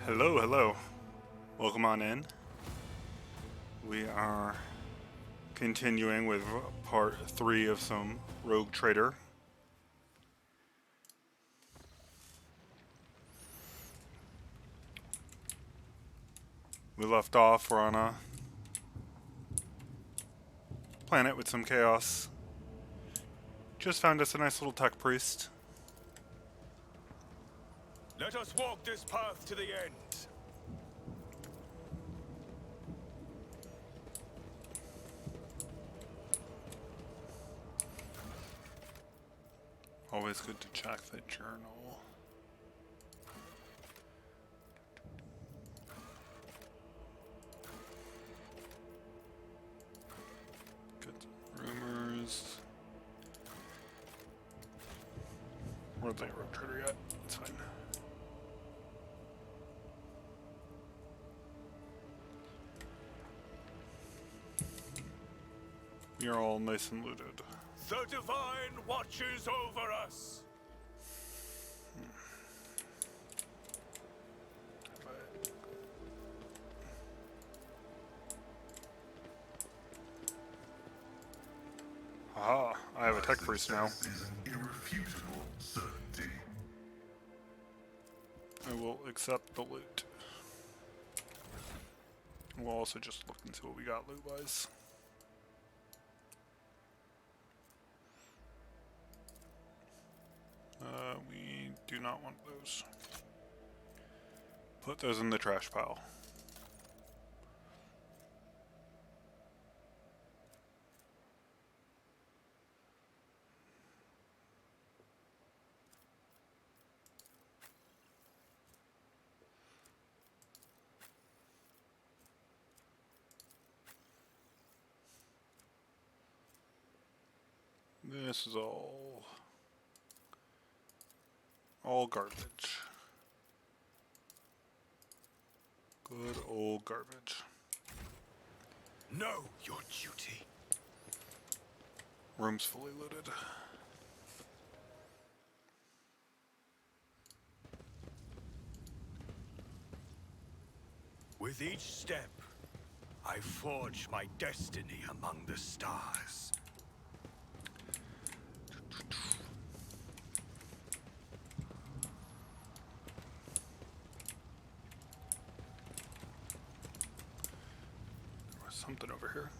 Hello, hello. Welcome on in. We are continuing with part 3 of some Rogue Trader. We left off, we're on a planet with some chaos. Just found us a nice little tech priest. Let us walk this path to the end. Always good to check the journal. Good rumors. Where's the Rogue Trader yet? It's fine. We are all nice and looted. The Divine watches over us. Aha, I have a tech priest now. Is an irrefutable certainty. I will accept the loot. We'll also just look and see what we got loot-wise. We do not want those. Put those in the trash pile. This is all garbage. Good old garbage. Know your duty. Room's fully looted. With each step, I forge my destiny among the stars. There's something over here.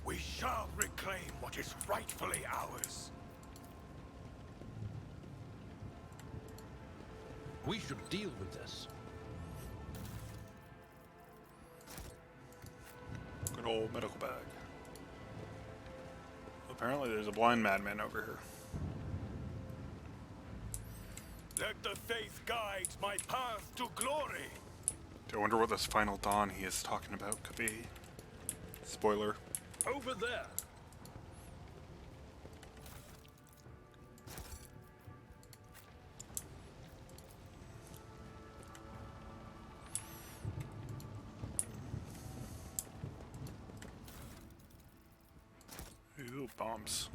We shall reclaim what is rightfully ours. We should deal with this. Good old medical bag. Apparently there's a blind madman over here. Let the faith guide my path to glory. I wonder what this final dawn he is talking about could be. Spoiler. Over there. Ooh, bombs.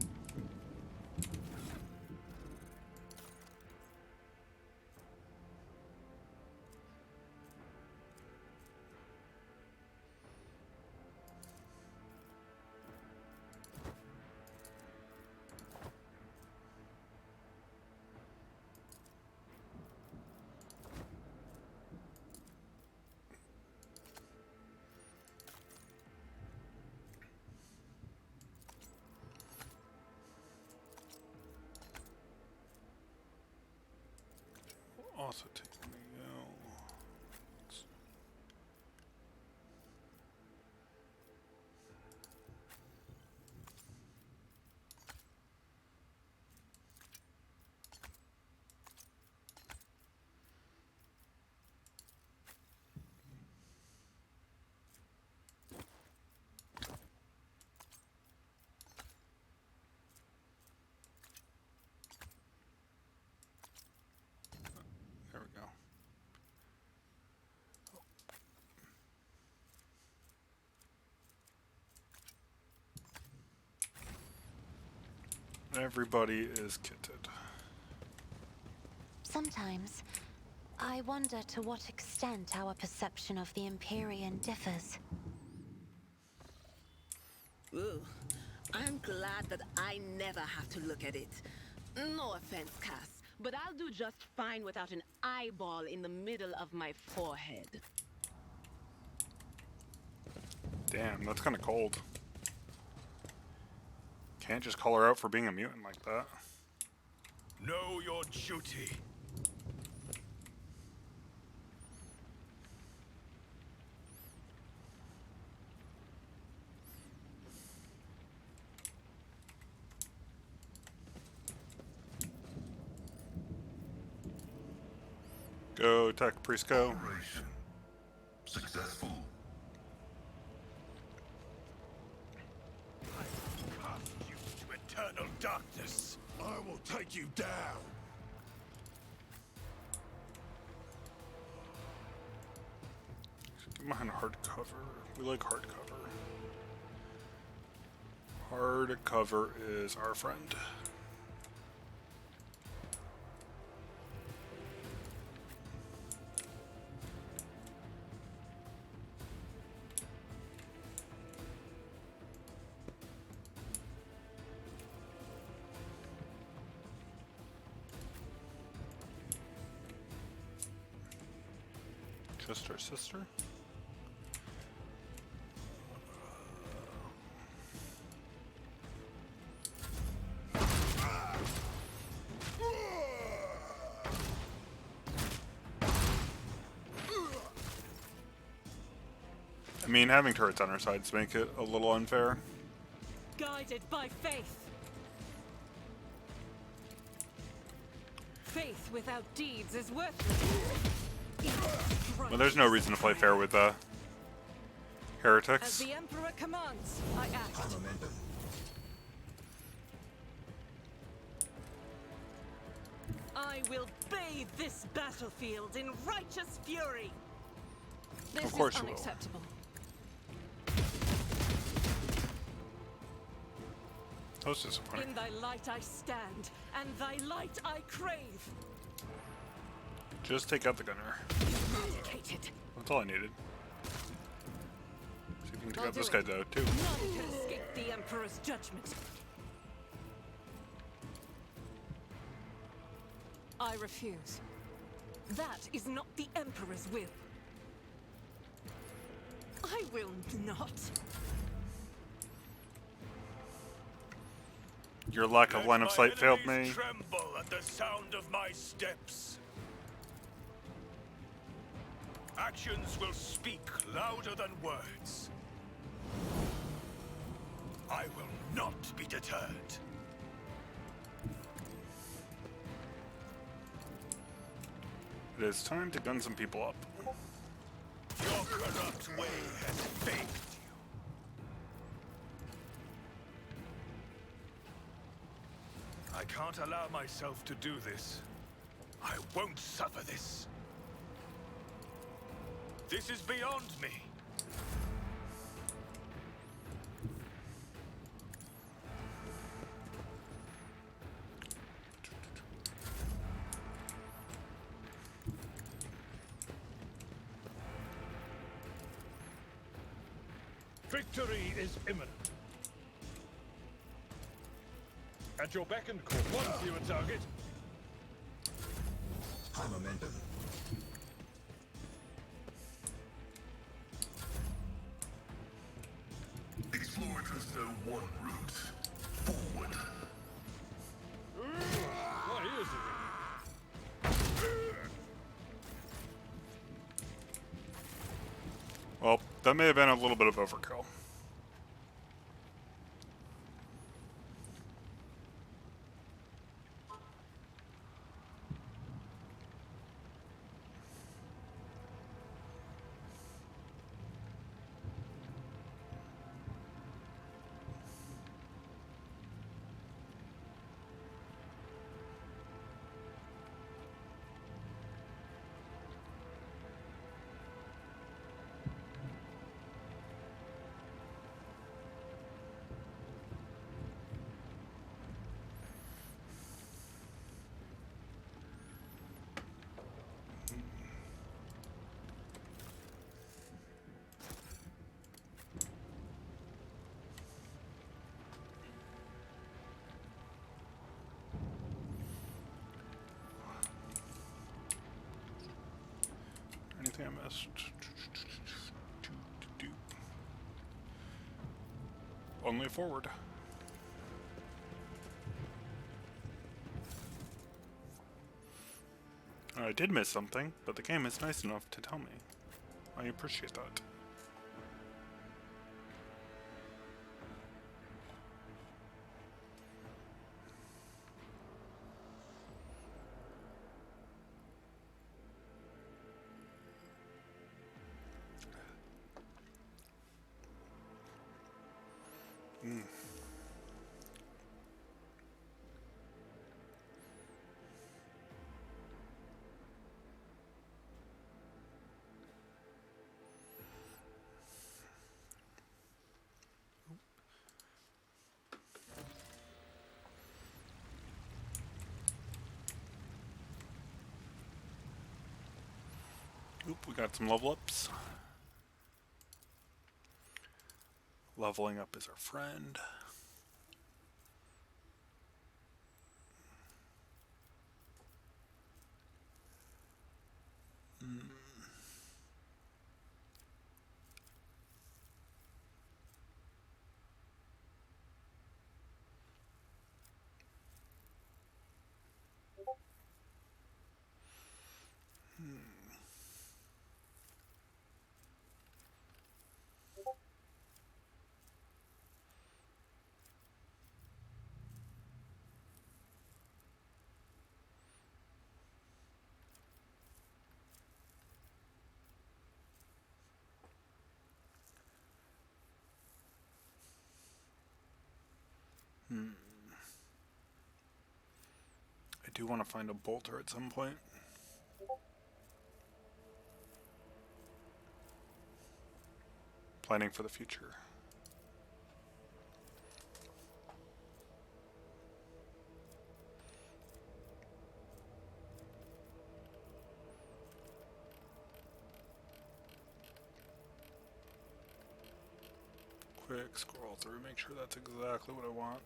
Also take me out. There we go. Everybody is kitted. Sometimes, I wonder to what extent our perception of the Empyrean differs. Ooh, I'm glad that I never have to look at it. No offense, Cass, but I'll do just fine without an eyeball in the middle of my forehead. Damn, that's kind of cold. Can't just call her out for being a mutant like that. Know your duty. Go, Tech Priest, go. Operation successful. I will cast you to eternal darkness. I will take you down. Get behind hardcover. We like hardcover. Hardcover is our friend. Just our sister? I mean, having turrets on our sides make it a little unfair. Guided by faith. Faith without deeds is worthless. Well, there's no reason to play fair with As heretics. the Emperor commands, I act. I will bathe this battlefield in righteous fury. This Of course is you will. unacceptable. That was disappointing. In thy light I stand, and thy light I crave. Just take out the gunner. Eradicated. That's all I needed. See if we can take I'll out this do guy it. though, too. None can escape the Emperor's judgment. I refuse. That is not the Emperor's will. I will not. Your lack of line of sight failed me. Enemies tremble at the sound of my steps. Actions will speak louder than words. I will not be deterred. It is time to gun some people up. Your corrupt way has failed you. I can't allow myself to do this. I won't suffer this. This is beyond me. Victory is imminent. At your beck and call. Once you a target. High momentum. Explorers know one route. Forward. Why is it? Well, that may have been a little bit of overkill. think I missed. Only forward. I did miss something, but the game is nice enough to tell me. I appreciate that. Oop, we got some level ups. Leveling up is our friend. I do want to find a bolter at some point. Planning for the future. Quick scroll through, make sure that's exactly what I want.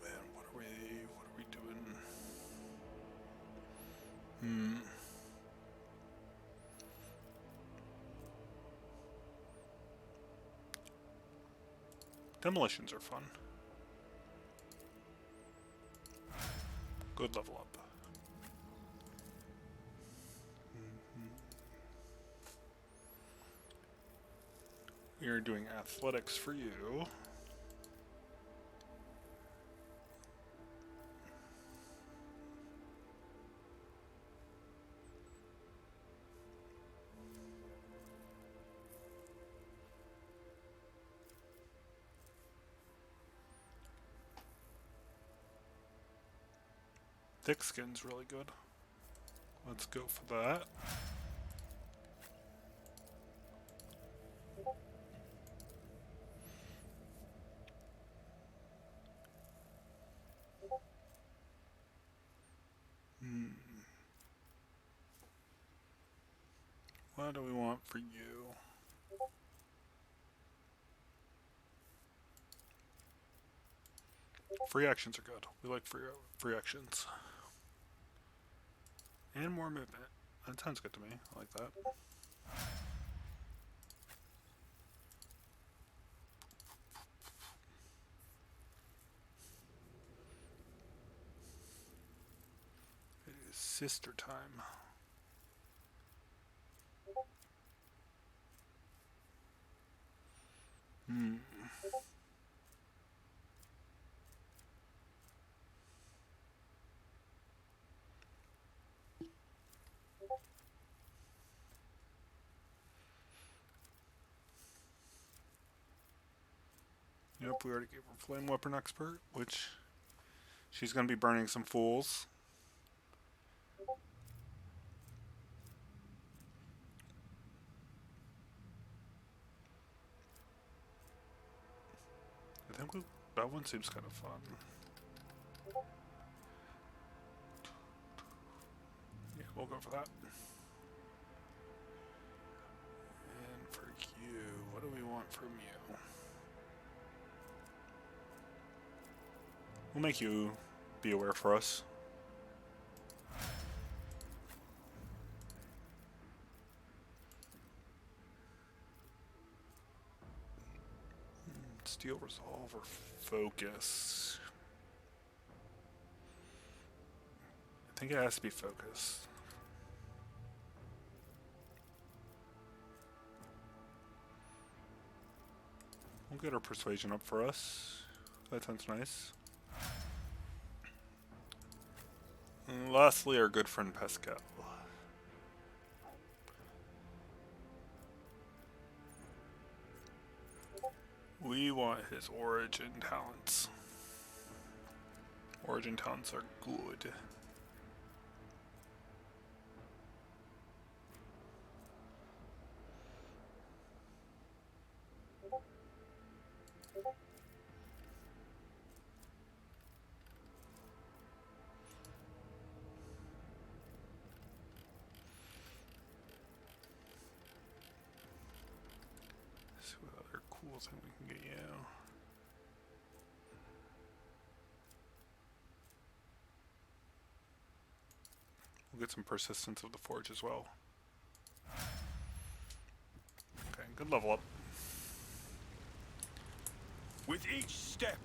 Man, what are we doing? Demolitions are fun. Good level up. We are doing athletics for you. Thick skin's really good. Let's go for that. What do we want for you? Free actions are good. We like free actions. And more movement. That sounds good to me. I like that. It is sister time. Yep, we already gave her Flame Weapon Expert, which she's going to be burning some fools. I think that one seems kind of fun. Yeah, we'll go for that. And for you, what do we want from you? We'll make you be aware for us. Steel, resolve, or focus? I think it has to be focus. We'll get our persuasion up for us. That sounds nice. And lastly, our good friend Pascal. We want his origin talents. Origin talents are good. See what other cool thing we can get you. We'll get some persistence of the forge as well. Okay, good level up. With each step,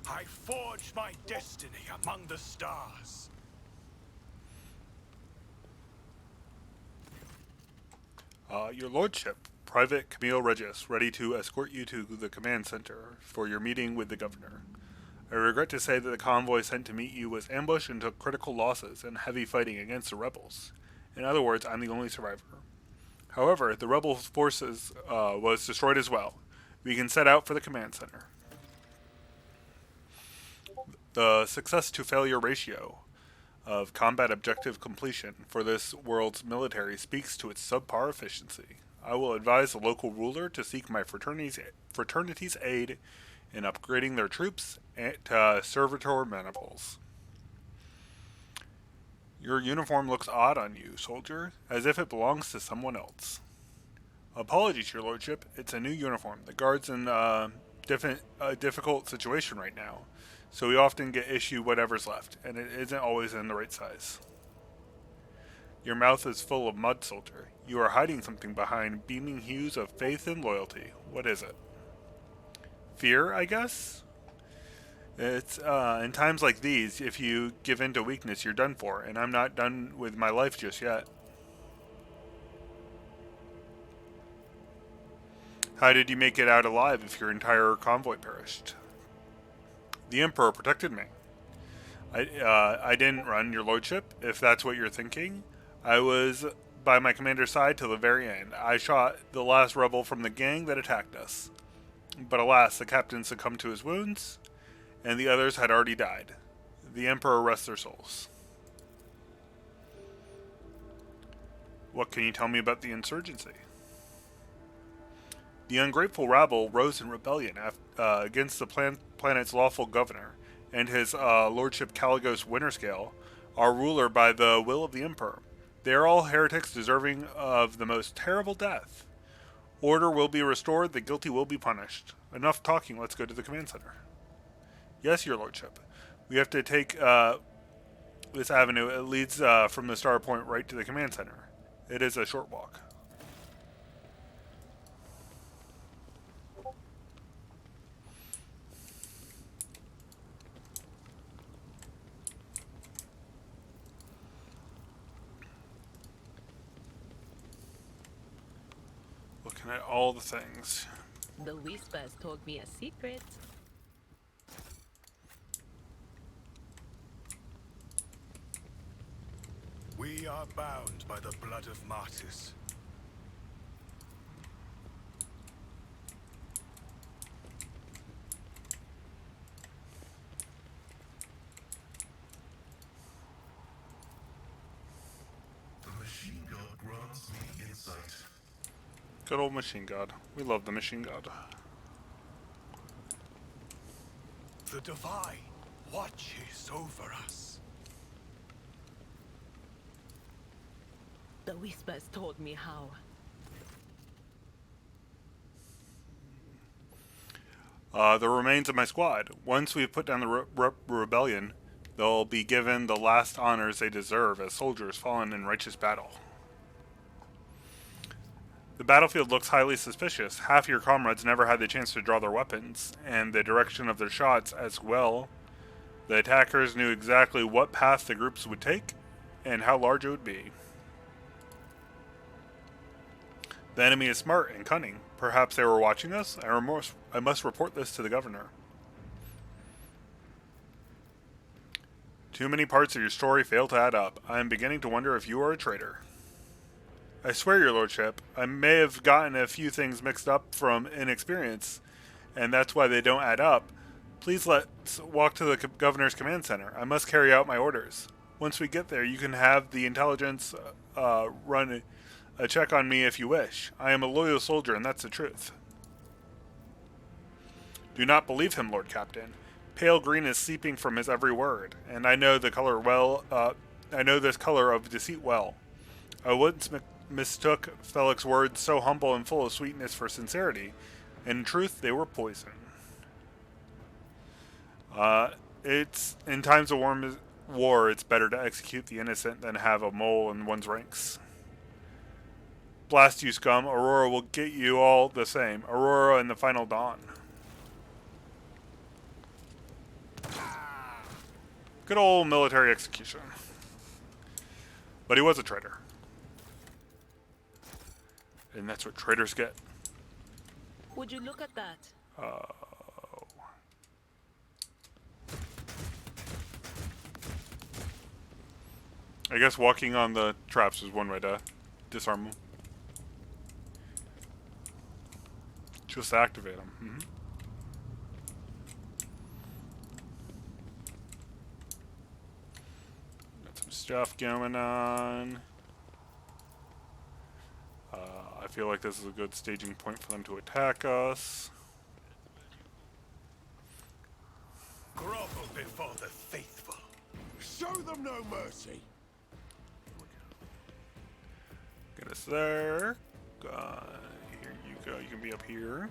I forge my destiny among the stars. Your Lordship, Private Camille Regis, ready to escort you to the command center for your meeting with the Governor. I regret to say that the convoy sent to meet you was ambushed and took critical losses in heavy fighting against the rebels. In other words, I'm the only survivor. However, the rebel forces was destroyed as well. We can set out for the command center. The success to failure ratio of combat objective completion for this world's military speaks to its subpar efficiency. I will advise the local ruler to seek my fraternity's aid in upgrading their troops to servitor maniples. Your uniform looks odd on you, soldier, as if it belongs to someone else. Apologies, your lordship. It's a new uniform. The guard's in a difficult situation right now, so we often get issued whatever's left, and it isn't always in the right size. Your mouth is full of mud, soldier. You are hiding something behind beaming hues of faith and loyalty. What is it? Fear, I guess? It's, in times like these, if you give in to weakness, you're done for, and I'm not done with my life just yet. How did you make it out alive if your entire convoy perished? The Emperor protected me. I didn't run, your lordship, if that's what you're thinking. I was by my commander's side till the very end. I shot the last rebel from the gang that attacked us. But alas, the captain succumbed to his wounds, and the others had already died. The Emperor rests their souls. What can you tell me about the insurgency? The ungrateful rabble rose in rebellion against the planet's lawful governor, and his lordship Caligos Winterscale, our ruler by the will of the Emperor. They are all heretics deserving of the most terrible death. Order will be restored, the guilty will be punished. Enough talking, let's go to the command center. Yes, your lordship. We have to take this avenue. It leads from the star point right to the command center. It is a short walk. Looking at all the things. The whispers told me a secret. We are bound by the blood of martyrs. The machine god grants me insight. Good old machine god. We love the machine god. The divine watches over us. The whispers told me how. The remains of my squad. Once we've put down the rebellion, they'll be given the last honors they deserve as soldiers fallen in righteous battle. The battlefield looks highly suspicious. Half your comrades never had the chance to draw their weapons, and the direction of their shots as well. The attackers knew exactly what path the groups would take, and how large it would be. The enemy is smart and cunning. Perhaps they were watching us. I must report this to the governor. Too many parts of your story fail to add up. I am beginning to wonder if you are a traitor. I swear, your lordship, I may have gotten a few things mixed up from inexperience, and that's why they don't add up. Please let's walk to the governor's command center. I must carry out my orders. Once we get there, you can have the intelligence run a check on me if you wish. I am a loyal soldier, and that's the truth. Do not believe him, Lord Captain. Pale green is seeping from his every word, and I know the color well. I know this color of deceit well. I once mistook Felix's words so humble and full of sweetness for sincerity. In truth, they were poison. It's in times of war, it's better to execute the innocent than have a mole in one's ranks. Blast you, scum! Aurora will get you all the same. Aurora and the final dawn. Good old military execution. But he was a traitor. And that's what traitors get. Would you look at that? I guess walking on the traps is one way to disarm them. Just activate them. Got some stuff going on. I feel like this is a good staging point for them to attack us. Grovel before the faithful. Show them no mercy. Get us there. Here you go. You can be up here.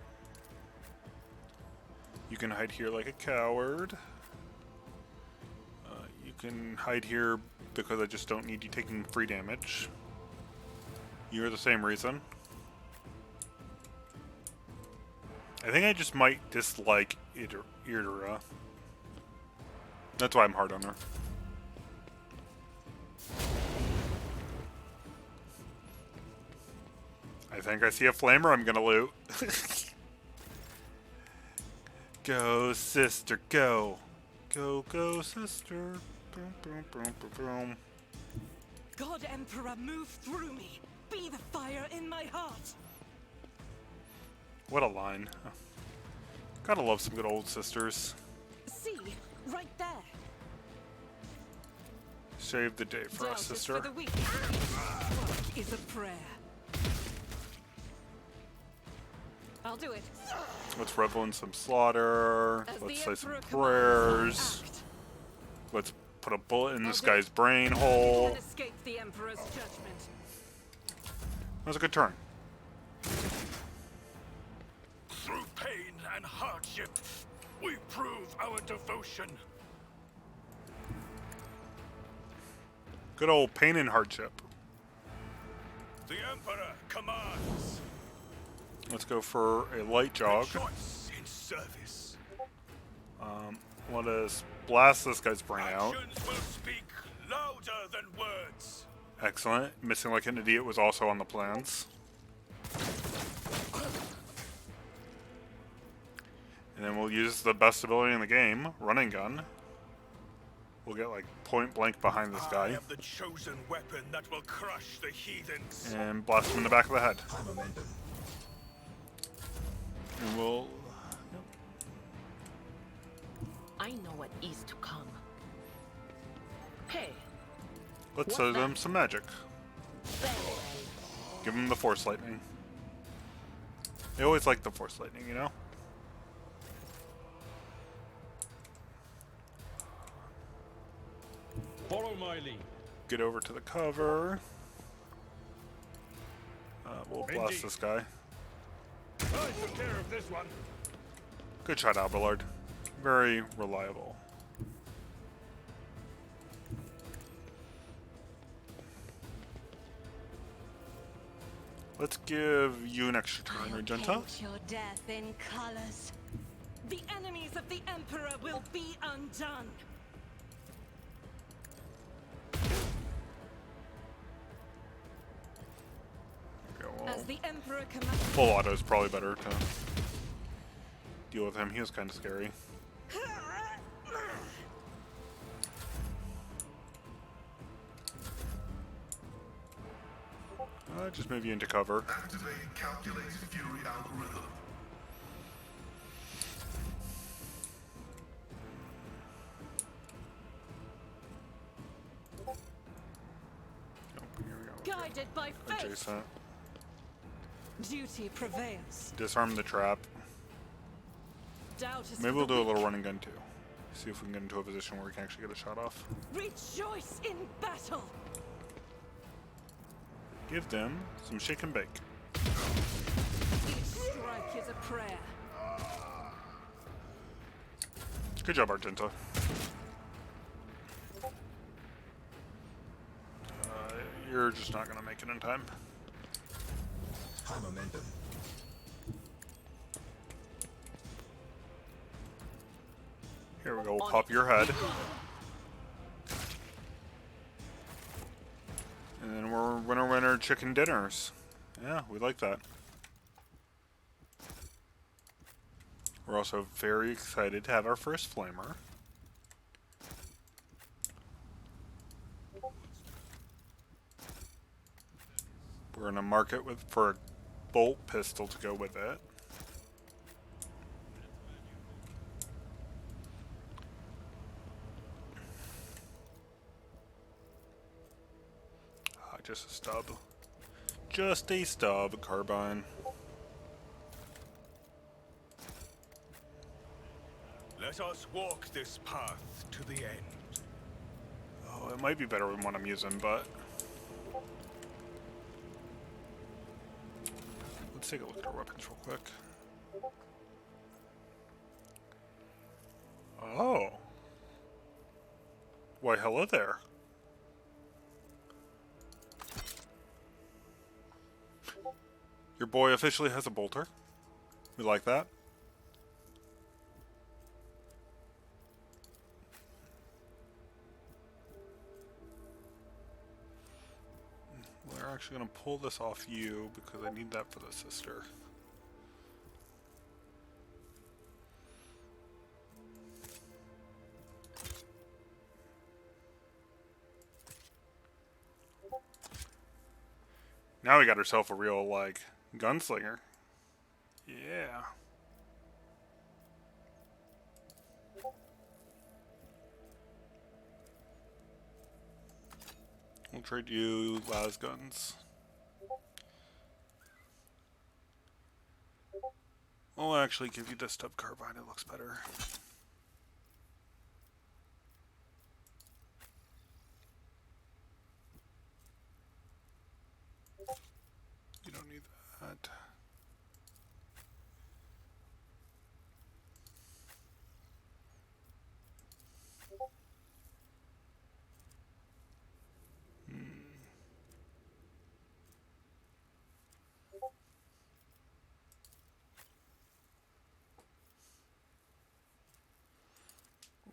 You can hide here like a coward. You can hide here because I just don't need you taking free damage. You're the same reason. I think I just might dislike Idra. That's why I'm hard on her. I think I see a flamer I'm gonna loot. Go, sister, go. Go, go, sister. Boom, boom, boom, boom, boom. God Emperor, move through me. Be the fire in my heart. What a line. Gotta love some good old sisters. See, right there. Save the day for us, Justice sister. for the weak. What is a prayer? I'll do it. Let's revel in some slaughter. As Let's the say some Emperor prayers. commands, act. Let's put a bullet in this I'll do guy's it. brain You hole. can escape the Emperor's judgment. That was a good turn. Through pain and hardship, we prove our devotion. Good old pain and hardship. The Emperor commands. Let's go for a light jog. Choice in service. Let us blast this guy's brain out. Actions will speak louder than words. Excellent. Missing like an idiot was also on the plans. And then we'll use the best ability in the game, running gun. We'll get like point blank behind this I guy. have the chosen weapon that will crush the heathens. And blast him in the back of the head. And we'll... I know what is to come. Hey, Let's What's show that? them some magic. very well. Give them the Force Lightning. They always like the Force Lightning, you know? Follow my lead. Get over to the cover. We'll blast Indeed. this guy. I took care of this one. Good shot, Abelard. Very reliable. Let's give you an extra turn, I'll Regenta. paint your death in colors. The enemies of the Emperor will be undone. Okay, well, As the Emperor commands. full auto is probably better to deal with him. He was kind of scary. Just move you into cover. Activating calculated fury algorithm. Oh, here we go. Guided by faith, Adjacent. duty prevails. Disarm the trap. Doubt is Maybe for we'll the do a little weak. running gun too. See if we can get into a position where we can actually get a shot off. Rejoice in battle. Give them some shake and bake. Each strike is a prayer. Good job, Argenta. You're just not gonna make it in time. High momentum. Here we go, we'll pop your head. And then we're winner chicken dinners. Yeah, we like that. We're also very excited to have our first flamer. We're gonna mark it for a bolt pistol to go with it. Just a stub. Just a stub, carbine. Let us walk this path to the end. Oh, it might be better than what I'm using, but... Let's take a look at our weapons real quick. Oh. Why, hello there. Your boy officially has a bolter. We like that. We're actually going to pull this off you because I need that for the sister. Now we got ourselves a real, like, gunslinger. Yeah. We'll trade you las guns. I'll actually give you this stub carbine, it looks better. You don't need that.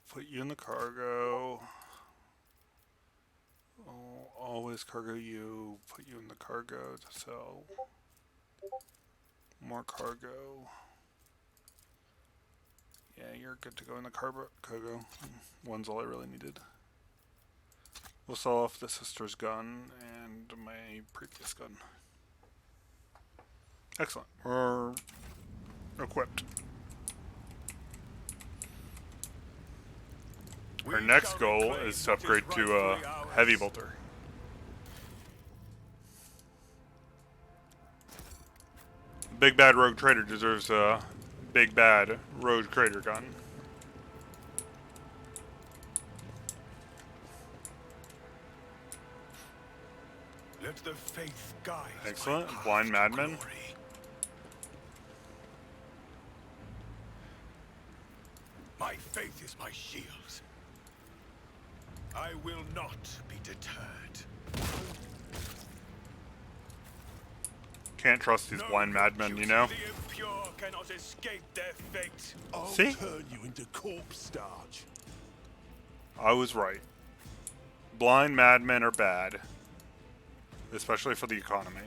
Put you in the cargo. Oh, always cargo you. Put you in the cargo to sell. More cargo. Yeah, you're good to go in the cargo. One's all I really needed. We'll sell off the sister's gun and my previous gun. Excellent. We're equipped. Our next goal is to upgrade to a heavy bolter. Big bad rogue trader deserves a big bad rogue trader gun. Let the faith guide. Excellent. my path Blind to madman. glory. My faith is my shield. I will not be deterred. Can't trust these No blind madmen, you know? the impure cannot escape their fate. I'll See? turn you into corpse starch. I was right. Blind madmen are bad. Especially for the economy.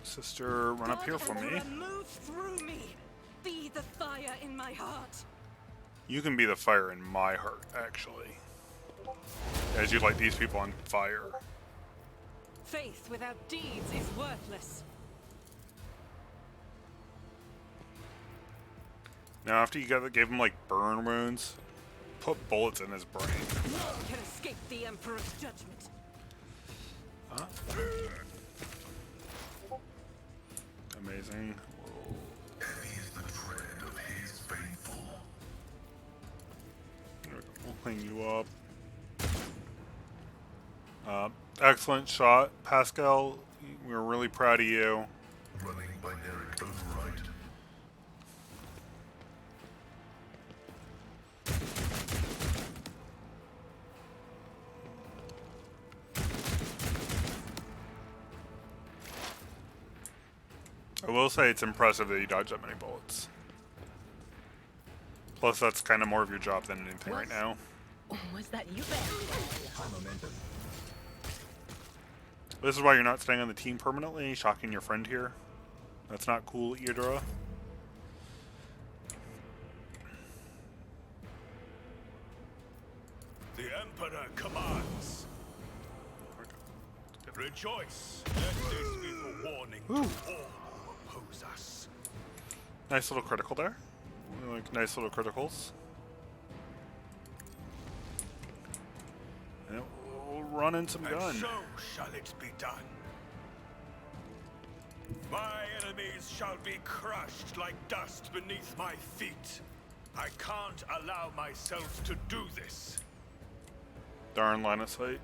Sister, run up here for me. Emperor, move through me. Be the fire in my heart. You can be the fire in my heart, actually. As you light these people on fire. Faith without deeds is worthless. Now, after you gave him, like, burn wounds, put bullets in his brain. None can escape the Emperor's judgment. Huh? Amazing. Heavy is the tread of his faithful. We'll clean you up. Excellent shot, Pascal. We're really proud of you. Running binaric override. I will say it's impressive that you dodged that many bullets. Plus, that's kind of more of your job than anything right now. Was that you? This is why you're not staying on the team permanently, shocking your friend here. That's not cool, Eudora. The Emperor commands. Rejoice. Let this be the warning to all who oppose us. Nice little critical there. Like nice little criticals. And we'll run in some And gun. so shall it be done. My enemies shall be crushed like dust beneath my feet. I can't allow myself to do this. Darn line of sight.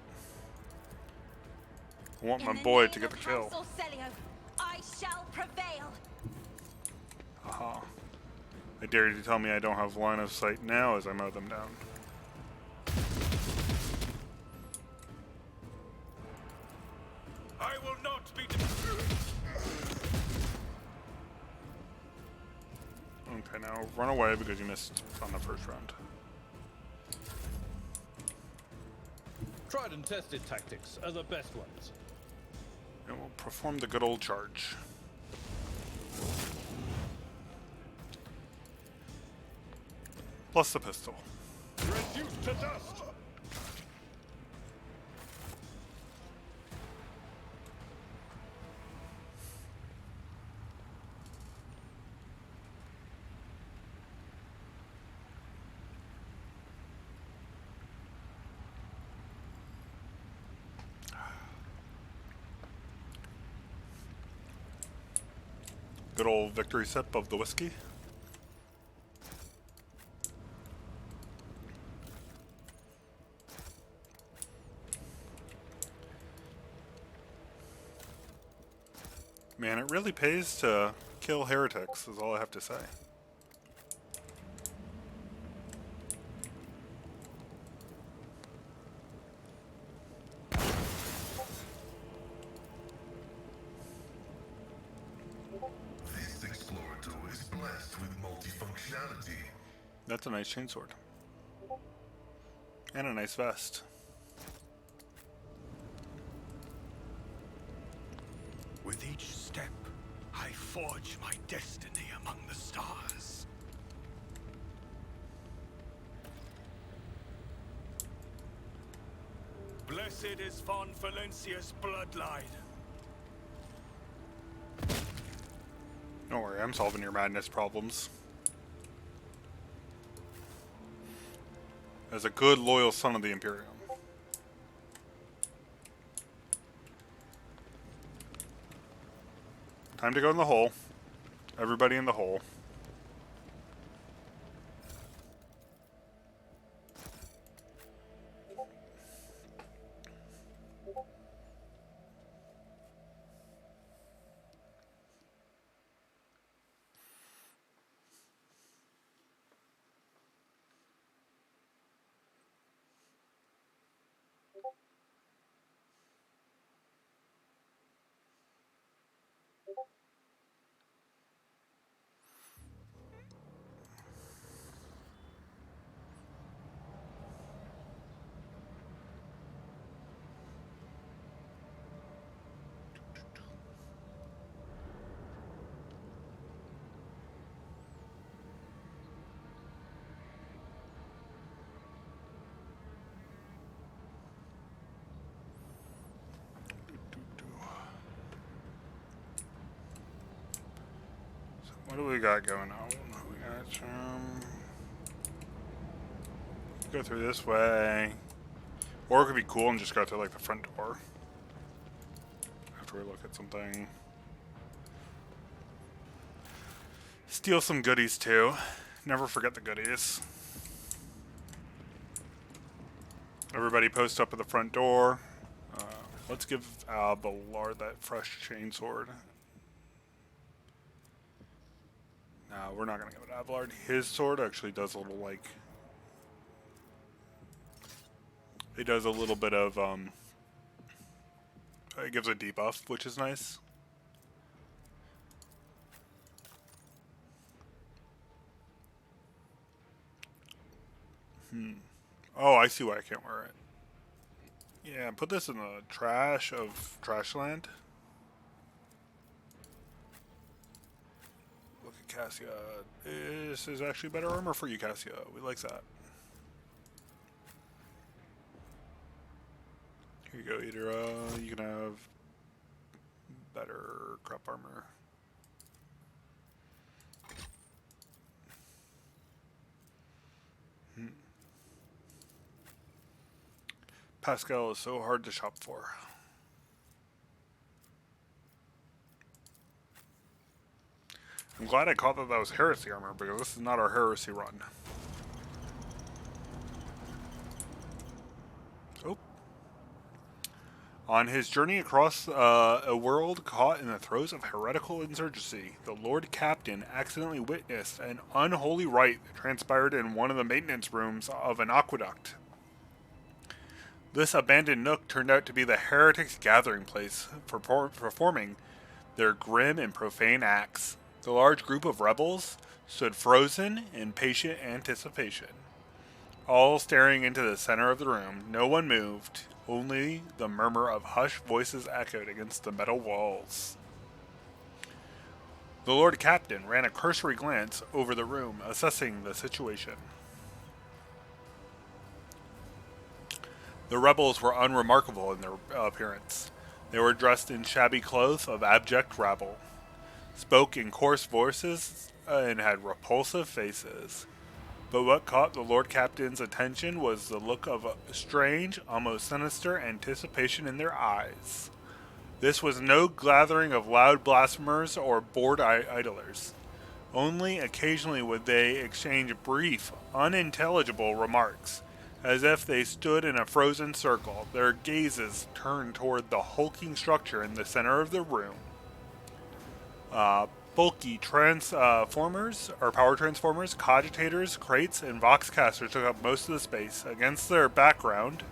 I want my boy to get the kill. I shall prevail. Haha. I dare you to tell me I don't have line of sight now as I mow them down. I will not be. Okay, now run away because you missed on the first round. Tried and tested tactics are the best ones. And we'll perform the good old charge. Plus the pistol. Reduced to dust! Good old victory sip of the whiskey. Man, it really pays to kill heretics, is all I have to say. This explorator is blessed with multifunctionality. That's a nice chainsword. And a nice vest. With each step, I forge my destiny among the stars. Blessed is Von Valencia's bloodline. Don't worry, I'm solving your madness problems. As a good, loyal son of the Imperium. Time to go in the hole. Everybody in the hole. What do we got going on? We got go through this way, or it could be cool and just go through like the front door after we look at something. Steal some goodies too. Never forget the goodies. Everybody post up at the front door. Let's give Abelard that fresh chainsword. No, we're not gonna give it Abelard. His sword actually does a little like. It does a little bit of it gives a debuff, which is nice. Oh, I see why I can't wear it. Yeah, put this in the trash of Trashland. Look at Cassia. This is actually better armor for you, Cassia. We like that. Here you go, Idra. You can have better crop armor. Pascal is so hard to shop for. I'm glad I caught that was heresy armor, because this is not our heresy run. Oh. On his journey across a world caught in the throes of heretical insurgency, the Lord Captain accidentally witnessed an unholy rite that transpired in one of the maintenance rooms of an aqueduct. This abandoned nook turned out to be the heretics' gathering place for performing their grim and profane acts. The large group of rebels stood frozen in patient anticipation, all staring into the center of the room. No one moved, only the murmur of hushed voices echoed against the metal walls. The Lord Captain ran a cursory glance over the room, assessing the situation. The rebels were unremarkable in their appearance. They were dressed in shabby clothes of abject rabble, spoke in coarse voices, and had repulsive faces. But what caught the Lord Captain's attention was the look of a strange, almost sinister anticipation in their eyes. This was no gathering of loud blasphemers or bored idlers. Only occasionally would they exchange brief, unintelligible remarks, as if they stood in a frozen circle, their gazes turned toward the hulking structure in the center of the room. Bulky transformers, or power transformers, cogitators, crates, and voxcasters took up most of the space. Against their background,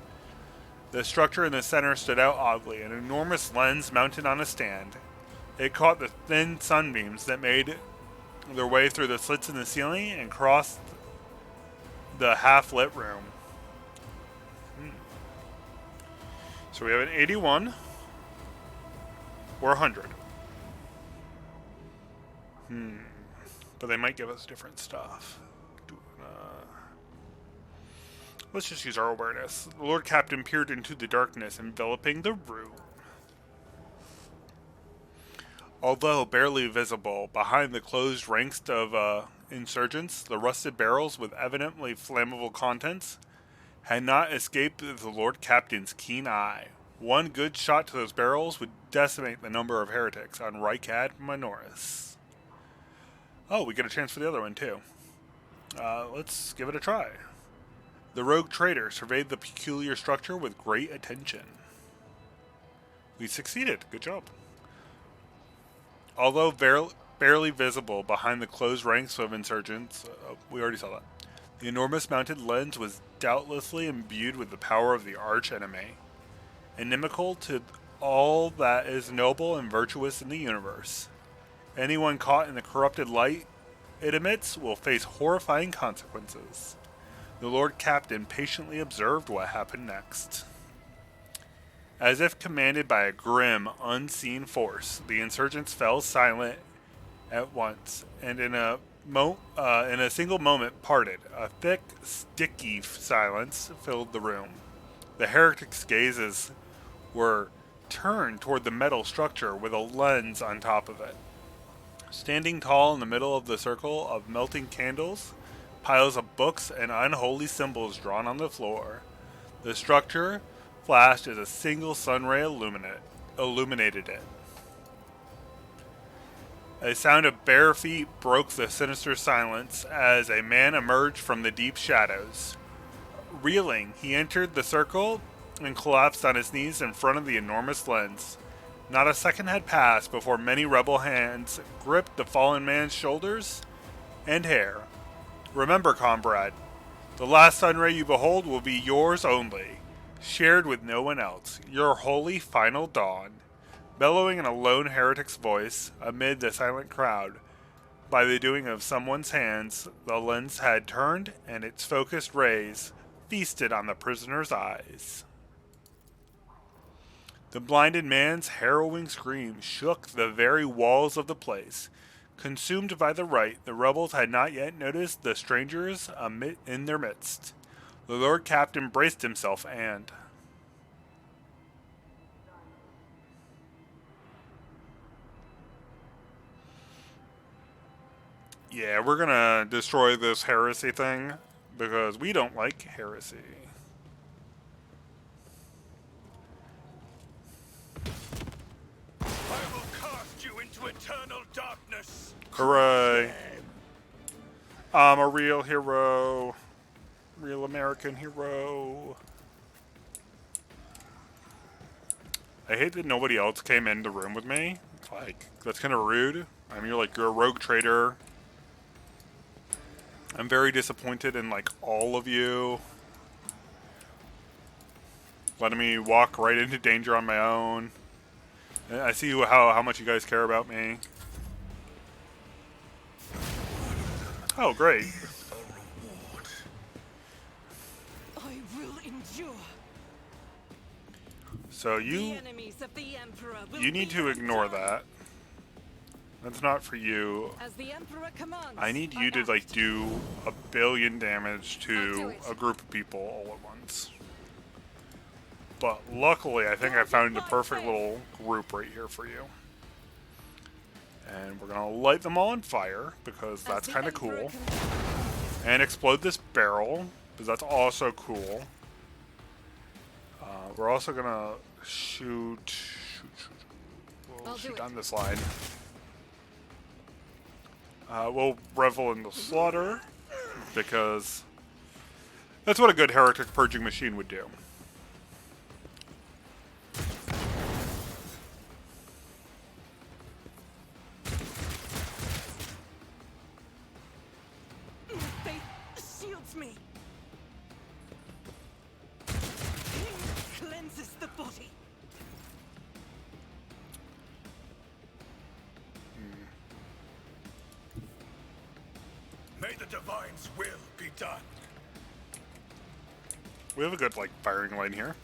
the structure in the center stood out oddly, an enormous lens mounted on a stand. It caught the thin sunbeams that made their way through the slits in the ceiling and crossed the half-lit room. So we have an 81 or 100. But they might give us different stuff. Let's just use our awareness. The Lord Captain peered into the darkness enveloping the room. Although barely visible behind the closed ranks of insurgents, the rusted barrels with evidently flammable contents had not escaped the Lord Captain's keen eye. One good shot to those barrels would decimate the number of heretics on Rykad Minoris. Oh, we get a chance for the other one too. Let's give it a try. The rogue trader surveyed the peculiar structure with great attention. We succeeded. Good job. Although barely visible behind the closed ranks of insurgents, we already saw that. The enormous mounted lens was doubtlessly imbued with the power of the arch enemy, inimical to all that is noble and virtuous in the universe. Anyone caught in the corrupted light it emits will face horrifying consequences. The Lord Captain patiently observed what happened next. As if commanded by a grim, unseen force, the insurgents fell silent at once, and in a single moment parted. A thick, sticky silence filled the room. The heretics' gazes were turned toward the metal structure with a lens on top of it. Standing tall in the middle of the circle of melting candles, piles of books and unholy symbols drawn on the floor. The structure flashed as a single sun ray illuminated it. A sound of bare feet broke the sinister silence as a man emerged from the deep shadows. Reeling, he entered the circle and collapsed on his knees in front of the enormous lens. Not a second had passed before many rebel hands gripped the fallen man's shoulders and hair. Remember, comrade, the last sunray you behold will be yours only, shared with no one else. Your holy final dawn. Bellowing in a lone heretic's voice amid the silent crowd, by the doing of someone's hands, the lens had turned and its focused rays feasted on the prisoner's eyes. The blinded man's harrowing scream shook the very walls of the place. Consumed by the rite, the rebels had not yet noticed the strangers in their midst. The Lord Captain braced himself and... Yeah, we're gonna destroy this heresy thing, because we don't like heresy. I will cast you into eternal darkness. Hooray. I'm a real hero. Real American hero. I hate that nobody else came in the room with me. Like, that's kind of rude. I mean, you're a rogue trader. I'm very disappointed in, like, all of you. Letting me walk right into danger on my own. And I see how much you guys care about me. Oh, great. I will endure. So The you enemies of the Emperor will you need be to ignore undone. that. That's not for you. As the Emperor commands, I need you to, act. like, do a billion damage I'll do to it. a group of people all at once. But luckily, I think I found a perfect little group right here for you. And we're gonna light them all on fire, because As that's the kind of Emperor cool. commands. And explode this barrel, because that's also cool. We're also gonna shoot. We'll I'll do shoot it. down this line. We'll revel in the slaughter, because that's what a good heretic purging machine would do. Faith shields me. Pain cleanses the body. May the divine's will be done. We have a good, like, firing line here.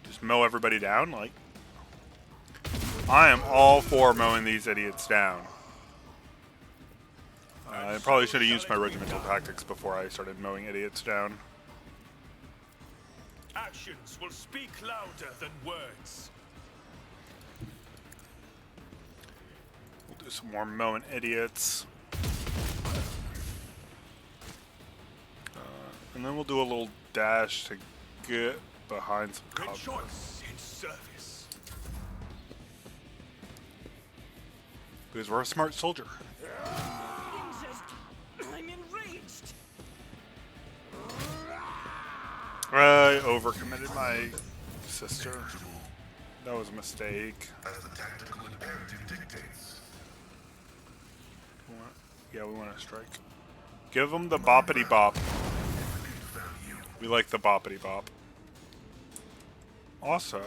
Just mow everybody down, like. I am all for mowing these idiots down. I probably should have used my regimental tactics before I started mowing idiots down. Actions will speak louder than words. We'll do some more mowing idiots. And then we'll do a little dash to get behind some cover. Rejoice in service. Because we're a smart soldier. Injured. I'm enraged. I overcommitted my sister. That was a mistake. As the tactical imperative dictates. Yeah, we want to strike. Give them the boppity bop. Value. We like the boppity bop. Also,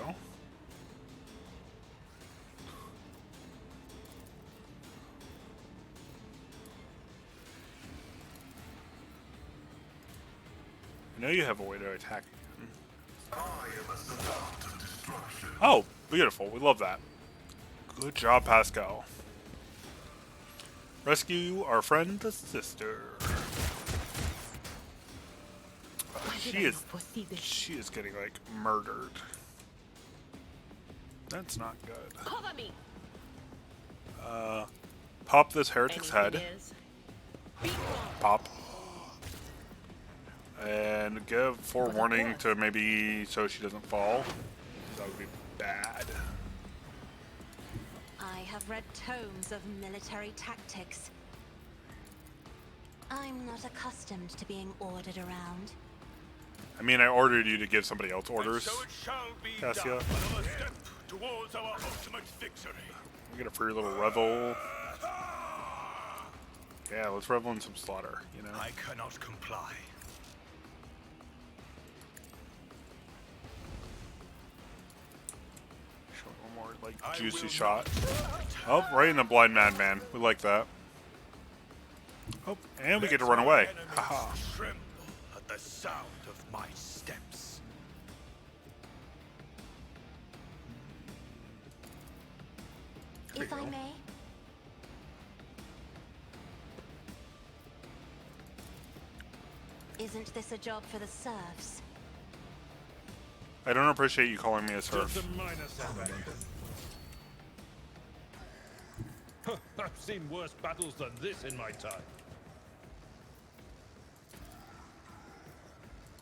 I know you have a way to attack again. I am a savant of destruction. Oh, beautiful. We love that. Good job, Pascal. Rescue our friend, the sister. She is getting, like, murdered. That's not good. Cover me. Pop this heretic's Anything head. else? Pop. And give forewarning to maybe so she doesn't fall. That would be bad. I have read tomes of military tactics. I'm not accustomed to being ordered around. I mean, I ordered you to give somebody else And orders. so it shall be Cassia. done. Another step towards our ultimate victory. We get a free little revel. Yeah, let's revel in some slaughter, you know? I cannot comply. Show one more, like, I juicy will shot. not. Oh, right in the blind madman. We like that. Oh, and we get to run away. Haha. Tremble at the sound of my steps. There If you I go. may. Isn't this a job for the serfs? I don't appreciate you calling me a Just serf. a minor setback. I've seen worse battles than this in my time.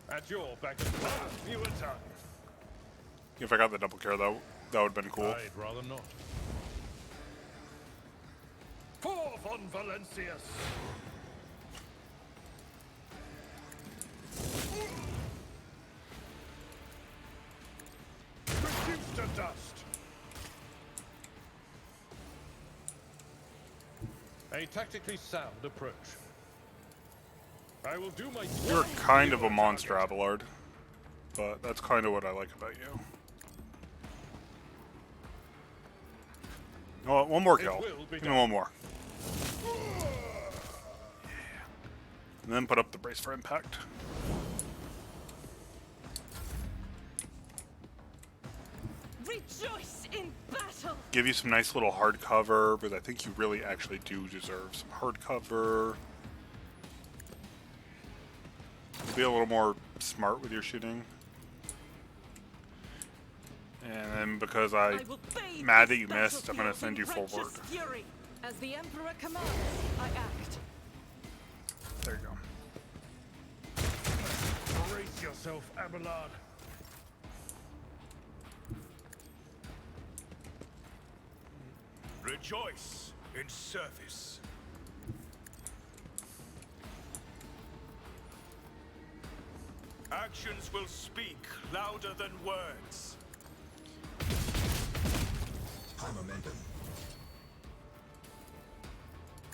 At your back and forth, you attack. If I got the double care, though, that would have been cool. I'd rather not. Forth on Valencius! Reduced to dust! A tactically sound approach. I will do my best. You're kind of a monster, Abelard. But that's kind of what I like about you. Oh, one more kill. will be Give me done. one more. And then put up the brace for impact. Rejoice in battle! Give you some nice little hard cover, but I think you really actually do deserve some hard cover. Be a little more smart with your shooting. And then because I will bathe mad this that you missed, I'm gonna battlefield send you in righteous forward. fury. As the Emperor commands, I act. There you go. Brace yourself, Abelard. Rejoice in service. Actions will speak louder than words. High momentum.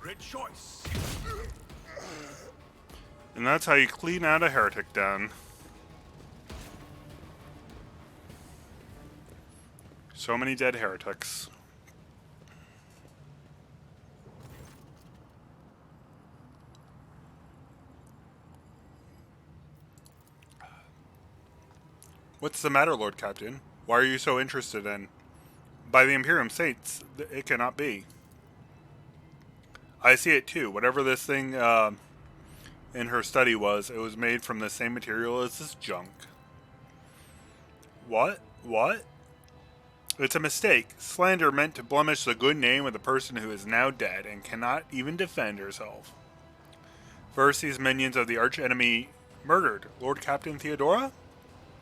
Rejoice. And that's how you clean out a heretic den. So many dead heretics. What's the matter, Lord Captain? Why are you so interested in? By the Imperium Saints, it cannot be. I see it too. Whatever this thing in her study was, it was made from the same material as this junk. What? What? It's a mistake. Slander meant to blemish the good name of the person who is now dead and cannot even defend herself. First, these minions of the archenemy murdered Lord Captain Theodora?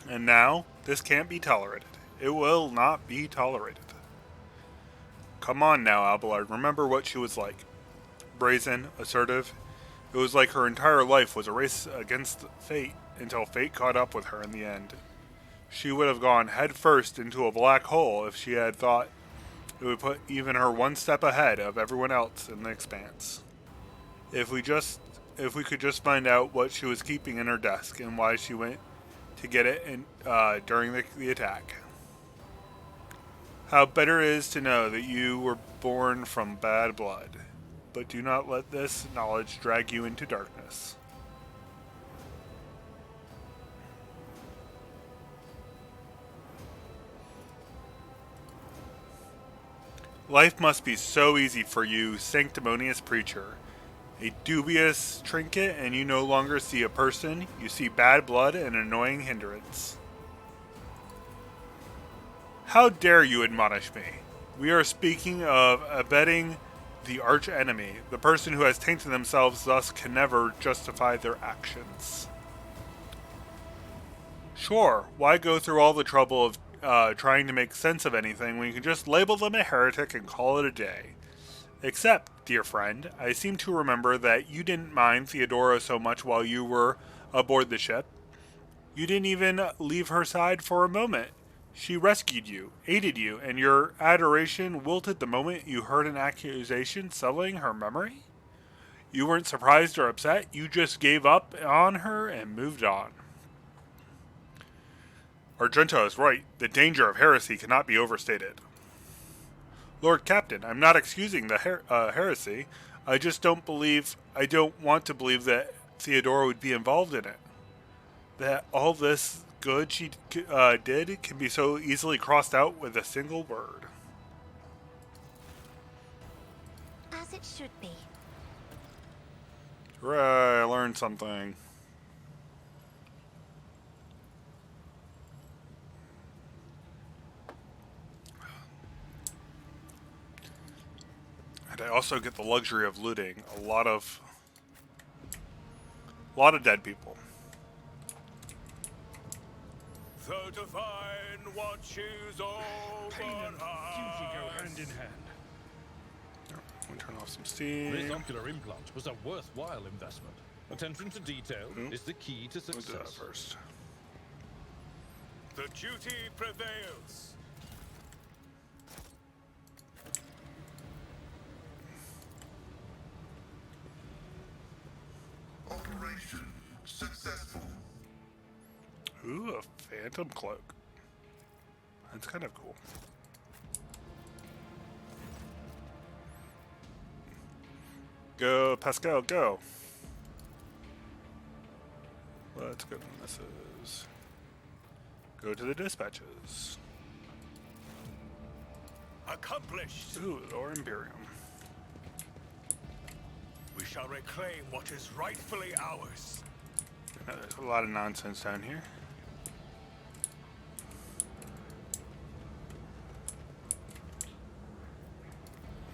And now, this can't be tolerated. It will not be tolerated. Come on now, Abelard. Remember what she was like. Brazen, assertive. It was like her entire life was a race against fate until fate caught up with her in the end. She would have gone headfirst into a black hole if she had thought it would put even her one step ahead of everyone else in the expanse. If we could just find out what she was keeping in her desk and why she went to get it during the attack. How better it is to know that you were born from bad blood, but do not let this knowledge drag you into darkness. Life must be so easy for you, sanctimonious preacher. A dubious trinket, and you no longer see a person, you see bad blood and an annoying hindrance. How dare you admonish me? We are speaking of abetting The arch enemy, the person who has tainted themselves, thus can never justify their actions. Sure, why go through all the trouble of trying to make sense of anything when you can just label them a heretic and call it a day? Except, dear friend, I seem to remember that you didn't mind Theodora so much while you were aboard the ship. You didn't even leave her side for a moment. She rescued you, aided you, and your adoration wilted the moment you heard an accusation sullying her memory? You weren't surprised or upset, you just gave up on her and moved on. Argento is right. The danger of heresy cannot be overstated. Lord Captain, I'm not excusing the heresy. I just I don't want to believe that Theodora would be involved in it. That all this good she did can be so easily crossed out with a single word. As it should be. Hooray, I learned something. And I also get the luxury of looting a lot of dead people. The divine watches over Duty go hand in hand. Let me turn off some steam. This ocular implant was a worthwhile investment. Attention to detail is the key to We'll do that success. first. The duty prevails. Operation successful. Ooh, a phantom cloak. That's kind of cool. Go, Pascal, go. Let's go to misses. Go to the dispatches. Accomplished. Ooh, or Imperium. We shall reclaim what is rightfully ours. There's a lot of nonsense down here.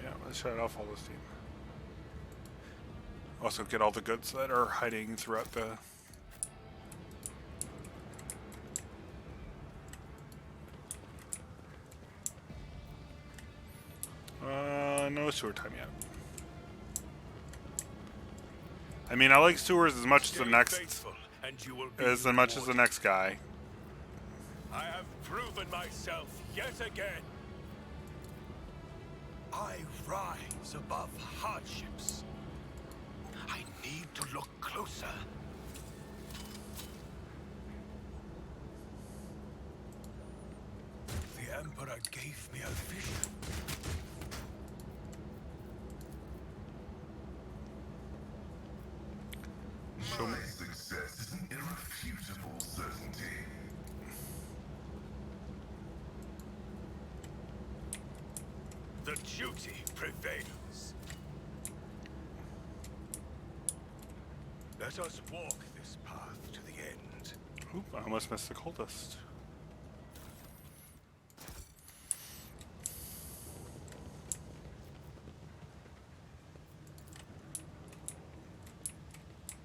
Yeah, let's shut off all the steam. Also get all the goods that are hiding throughout the... no sewer time yet. I mean, I like sewers as much as the Stay next... faithful, and you will be as much as the rewarded. next guy. I have proven myself yet again. I rise above hardships. I need to look closer. The Emperor gave me a vision. My success is an irrefutable certainty. The duty prevails. Let us walk this path to the end. Oop, I almost missed the cultist.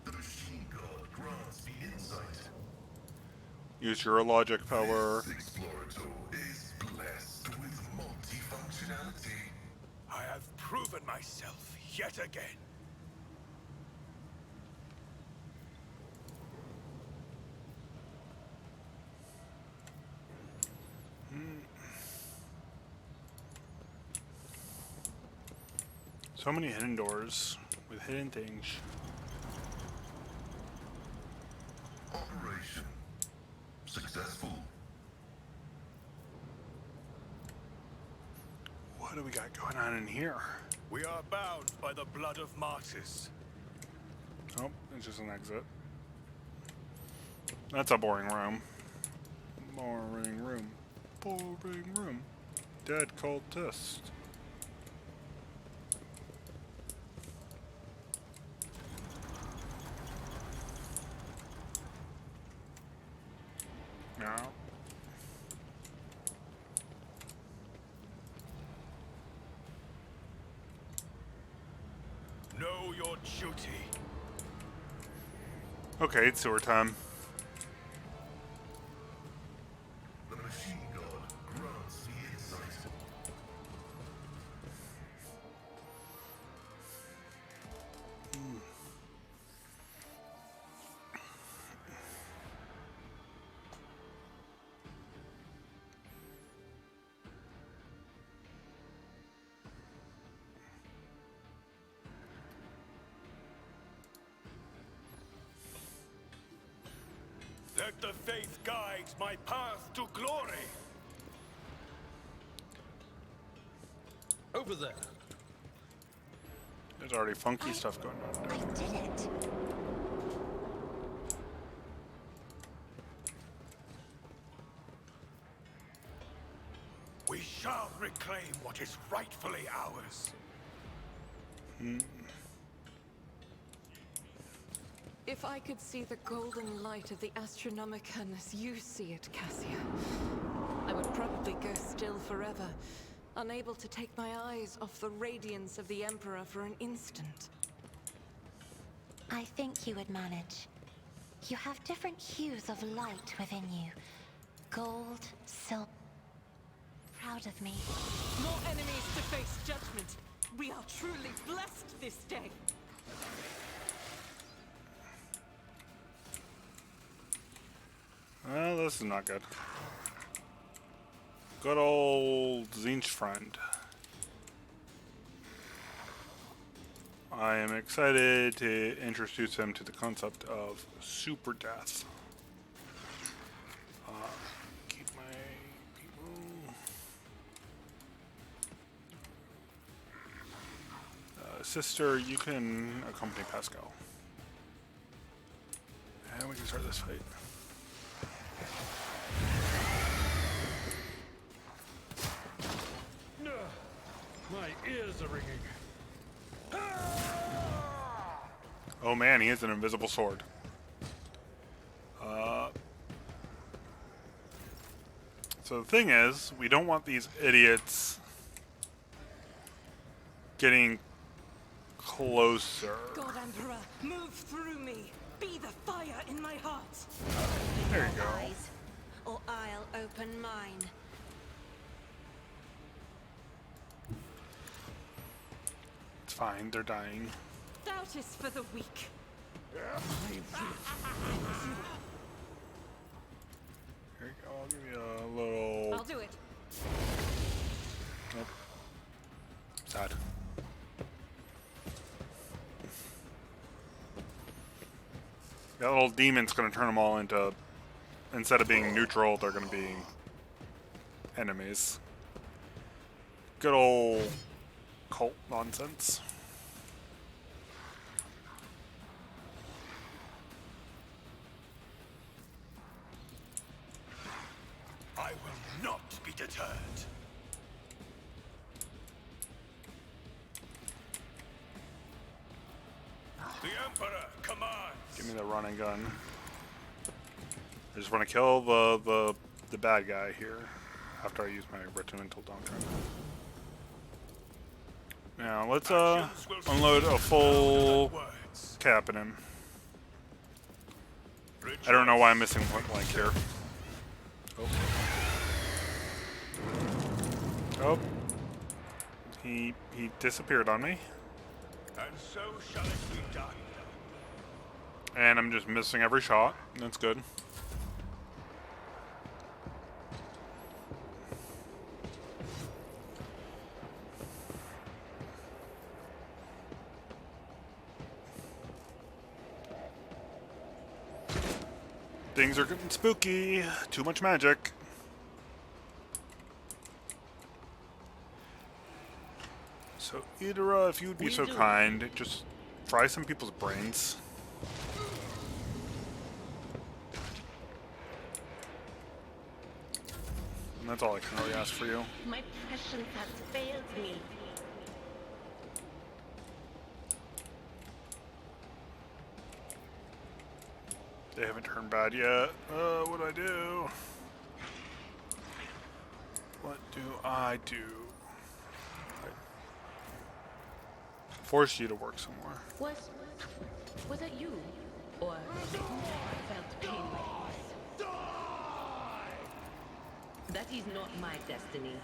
The machine god grants me insight. Use your logic power. This explorator is blessed with multifunctionality. I have proven myself yet again. So many hidden doors with hidden things. Operation successful. What do we got going on in here? We are bound by the blood of martyrs. Oh, it's just an exit. That's a boring room. Boring room. Boring room. Dead cultist. No. know your duty. Okay, it's sewer time. The machine god grants me insight. Let the faith guide my path to glory. Over there. There's already funky stuff going on. I did it. We shall reclaim what is rightfully ours. If I could see the golden light of the Astronomicon as you see it, Cassia, I would probably go still forever, unable to take my eyes off the radiance of the Emperor for an instant. I think you would manage. You have different hues of light within you. Gold, silver. Proud of me. More enemies to face judgment. We are truly blessed this day. Well, this is not good. Good old Zinch friend. I am excited to introduce him to the concept of super death. Keep my people. Sister, you can accompany Pascal. And we can start this fight. My ears are ringing. Oh man, he has an invisible sword. So the thing is, we don't want these idiots getting closer. God Emperor, move through me. Be the fire in my heart. There you go. Eyes, or I'll open mine. It's fine, they're dying. Doubt is for the weak. Here you go, I'll give you a little... I'll do it. Nope. Sad. That little demon's gonna turn them all into... Instead of being neutral, they're gonna be... enemies. Good old... cult nonsense. I will not be deterred. The Emperor commands. Give me the running gun. I just want to kill the bad guy here after I use my regimental doctrine. Now let's unload a full cap in him. I don't know why I'm missing point blank here. Oh. Oh. He disappeared on me. And so shall it be done. And I'm just missing every shot. That's good. Things are getting spooky. Too much magic. So, Idara, if you would be so kind, just fry some people's brains. And that's all I can really ask for you. My prescience has failed me. They haven't turned bad yet. What do I do? What do I do? force you to work some more. Was that you? Or felt pain like this? That is not my destiny.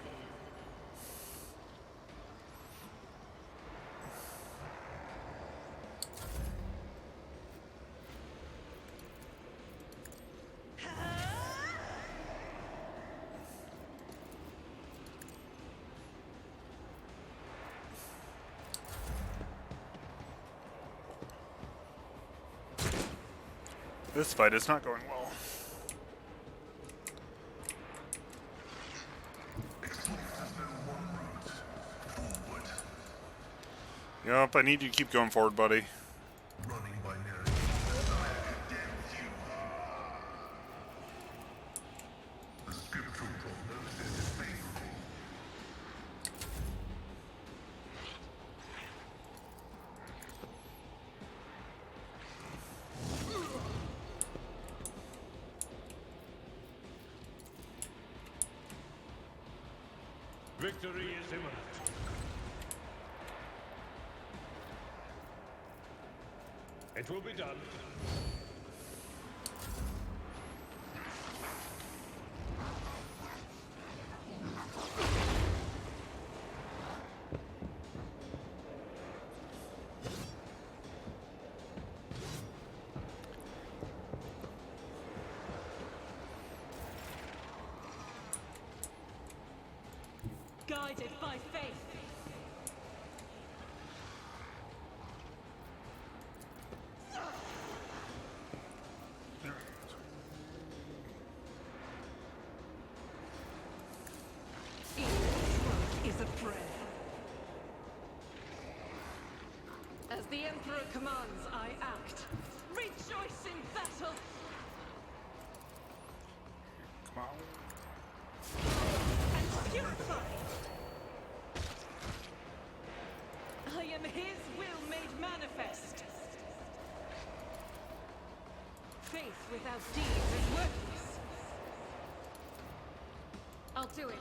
This fight is not going well. Yup, I need you to keep going forward, buddy. Running by narrative. I condemns you. The scriptural prognosis is favorable. Victory is imminent. It will be done. Guided by faith. Is a prayer. As the Emperor commands, I act. Rejoice in battle! Come on. And purify! I am his will made manifest. Faith without deeds is worthless. I'll do it.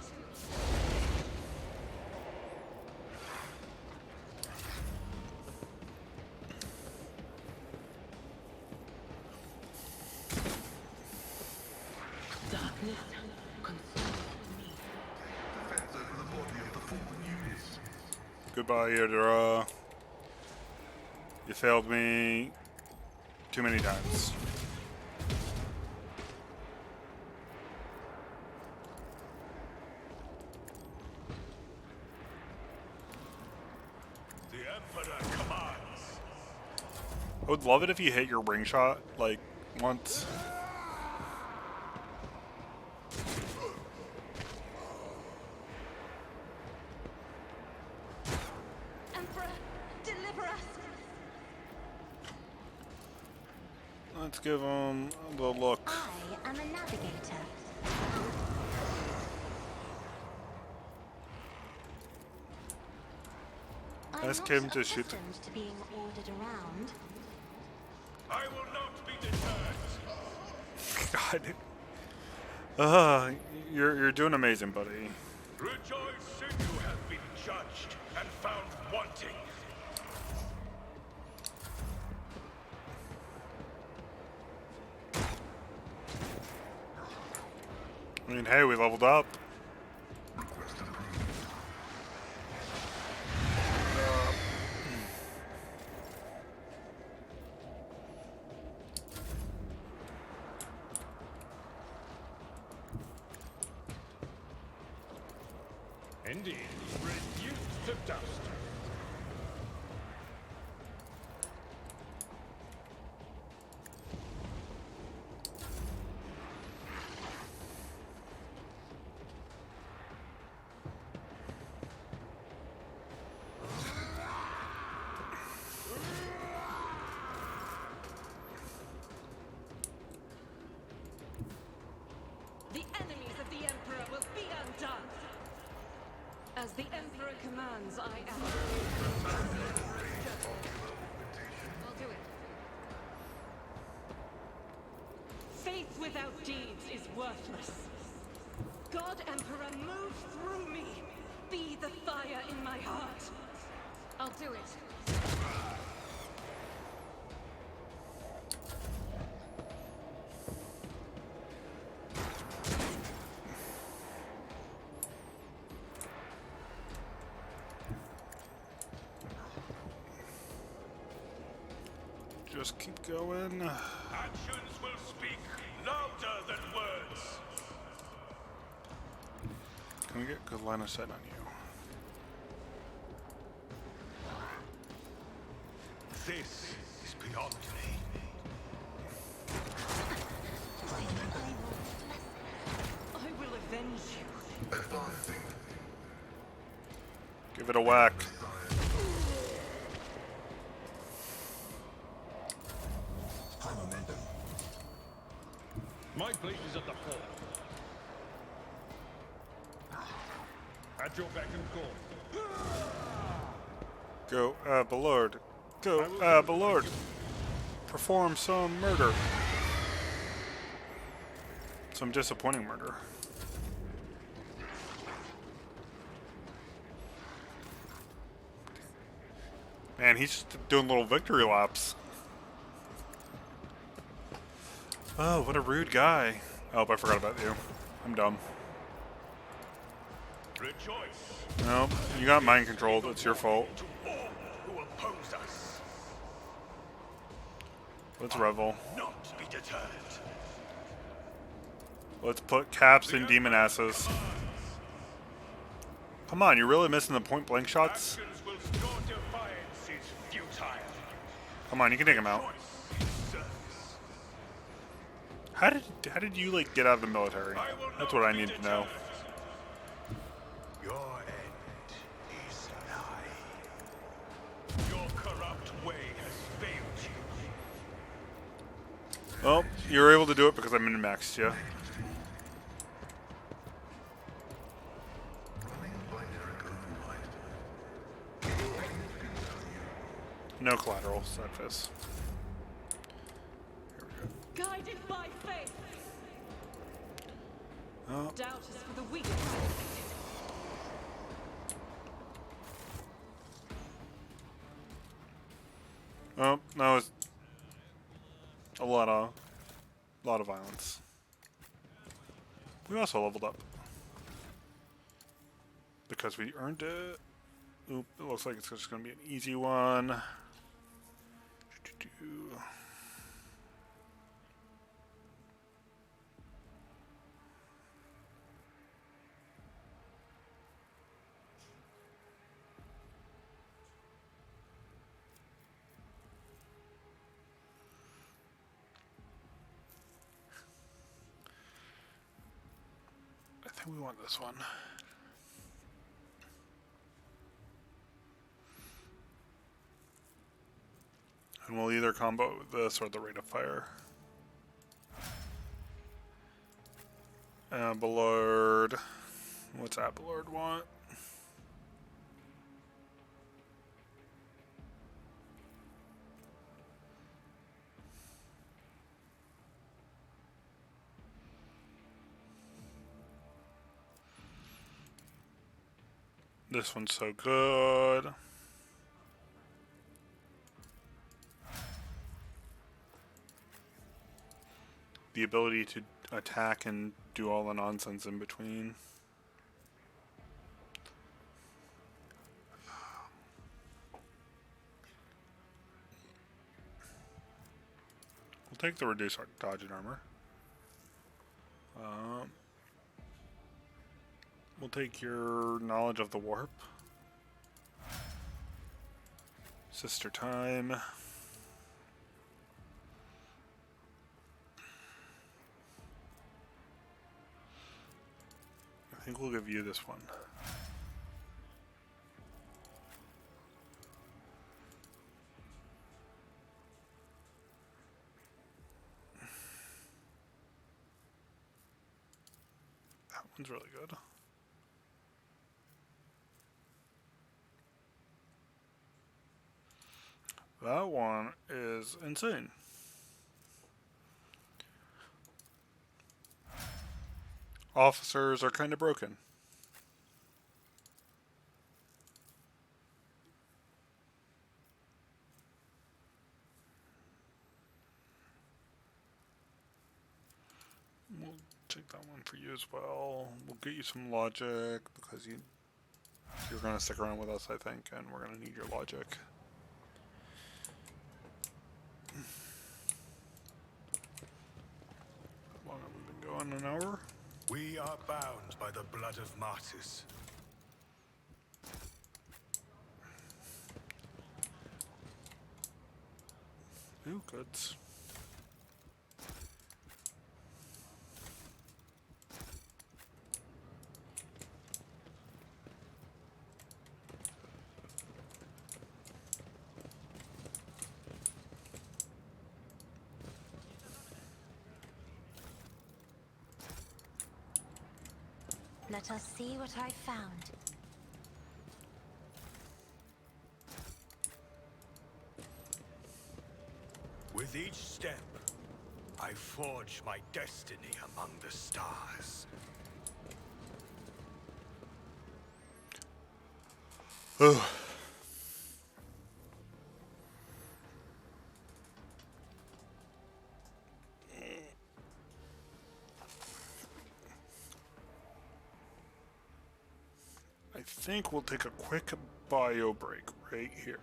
Darkness consumes me. Defense over the body of the fallen units. Goodbye, Yadira. You failed me too many times. The Emperor commands. I would love it if you hit your ring shot, like, once. Emperor, deliver us! Let's give him the look. I am a navigator. I'm Ask not him to shoot the- accustomed to being ordered around. I will not be deterred. God. You're doing amazing, buddy. Rejoice, you have been judged and found wanting. I mean, hey, we leveled up. Request approved. Indeed, reduced to dust. The enemies of the Emperor will be undone. As the Emperor commands, I act. I'll do it. Faith without deeds is worthless. God Emperor, move through me. Be the fire in my heart. I'll do it. just keep going. Actions will speak louder than words. Can we get good line of sight on you? This is beyond me. I will avenge you. Advancing. Give it a whack. High momentum. My place is at the fort. At your beck and call. Go, Belord. Go, Belord. Perform some murder. Some disappointing murder. Man, he's just doing little victory laps. Oh, what a rude guy. Oh, I forgot about you. I'm dumb. Rejoice. Nope, you got mind controlled. It's your fault. To all who oppose us. Let's revel. Not be deterred. Let's put caps in demon asses. Come on, you're really missing the point blank shots? Actions will score defiance is futile. Come on, you can take him out. Choice is service. How did you like get out of the military? I will That's not what I be need to know. deterred. Your end is nigh. Your corrupt way has failed you. Well, you're able to do it because I min-maxed you. Running binary override. No collateral, Sadfist. Here we go. Guided by faith. Oh, Doubt is for the weak. oh, that was a lot of violence. We also leveled up because we earned it. Oop, it looks like it's just going to be an easy one. I think we want this one. And we'll either combo with this or the rate of fire. Ballard. What's Abelard want? This one's so good. The ability to attack and do all the nonsense in between. We'll take the reduce our dodge and armor. We'll take your knowledge of the warp. Sister time. I think we'll give you this one. That one's really good. That one is insane. Officers are kind of broken. We'll take that one for you as well. We'll get you some logic because you're going to stick around with us, I think, and we're going to need your logic. on an hour? We are bound by the blood of martyrs. Ooh, goods. Let us see what I found. With each step, I forge my destiny among the stars. I think we'll take a quick bio break right here.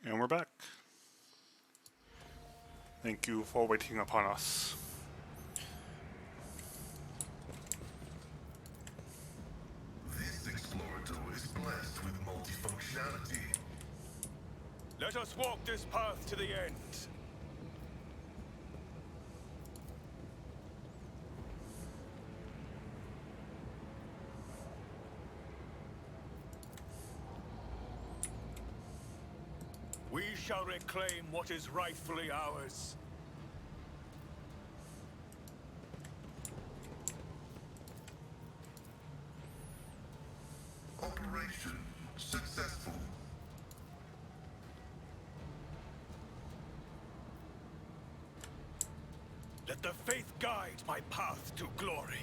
And we're back. Thank you for waiting upon us. This explorator is blessed with multifunctionality. Let us walk this path to the end. We shall reclaim what is rightfully ours. Operation successful. Let the faith guide my path to glory.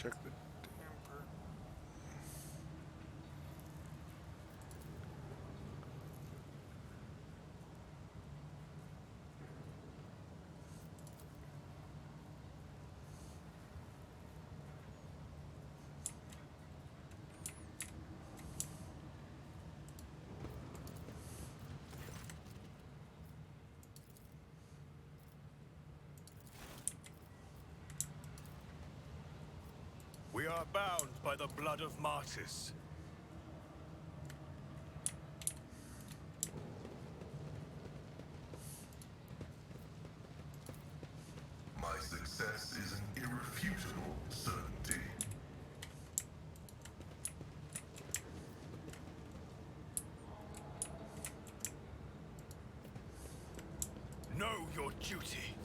check the damper. We are bound by the blood of martyrs. My success is an irrefutable certainty. Know your duty.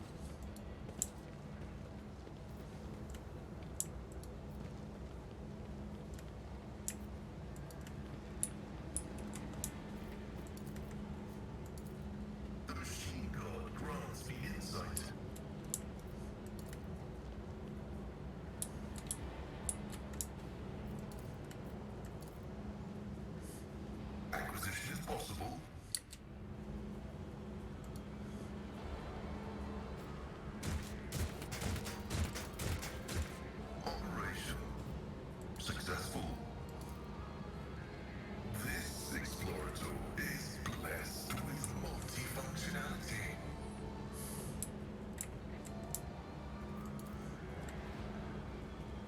The machine god grants me insight. Acquisition is possible. Operation successful. This explorator is blessed with multifunctionality.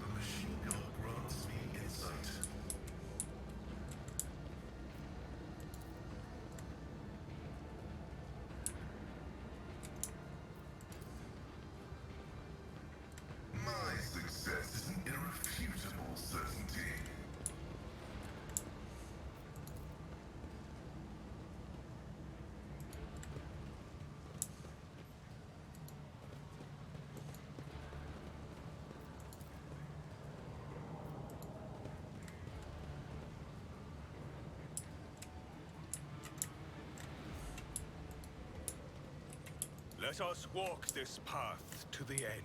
The machine god grants me insight. My success is an irrefutable certainty. Let us walk this path to the end.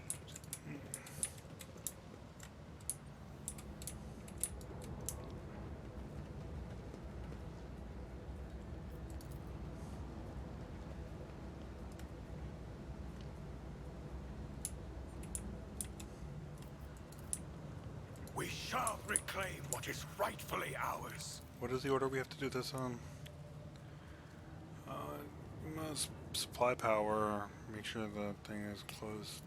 We shall reclaim what is rightfully ours. What is the order we have to do this on? We must supply power. Make sure the thing is closed.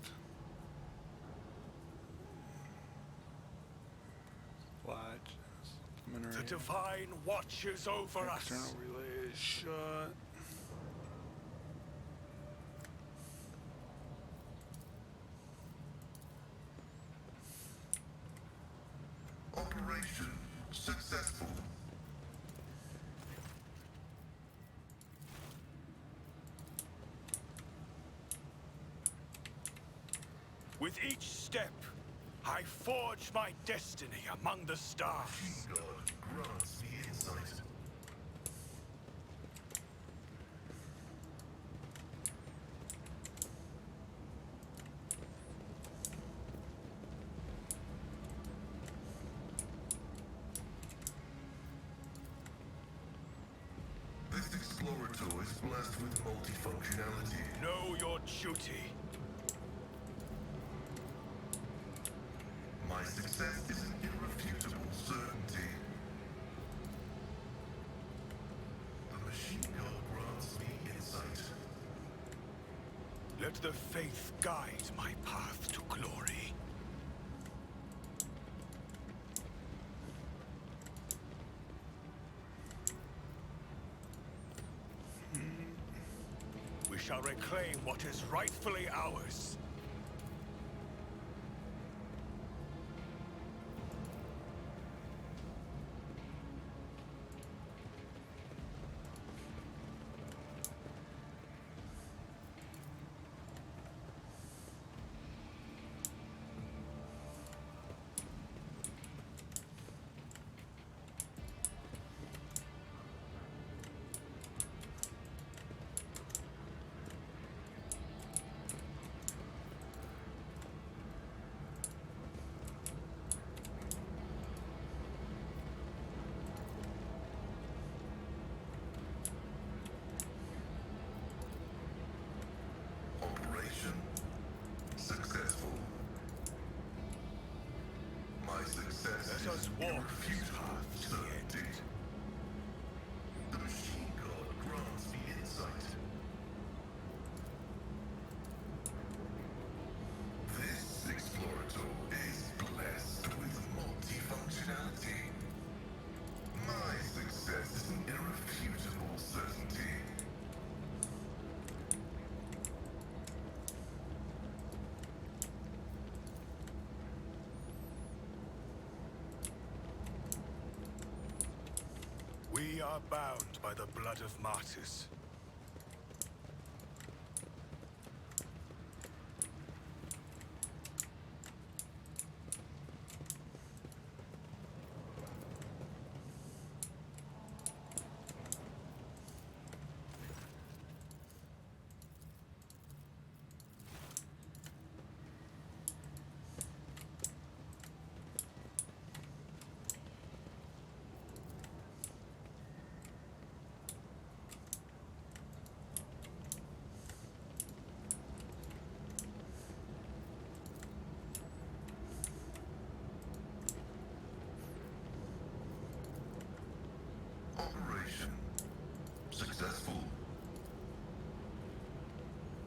Latch. The Supplementary. divine watches over External us. relay is shut. Operation successful. With each step, I forge my destiny among the stars. Machine god grants me insight. This explorator is blessed with multifunctionality. Know your duty. My success is an irrefutable certainty. The machine god grants me insight. Let the faith guide my path to glory. We shall reclaim what is rightfully ours. Successful. My success Let is us an walk this path irrefutable to the end. certainty. The machine god grants me insight. This explorator is blessed with multifunctionality. My success is an irrefutable certainty. We are bound by the blood of martyrs. Operation successful.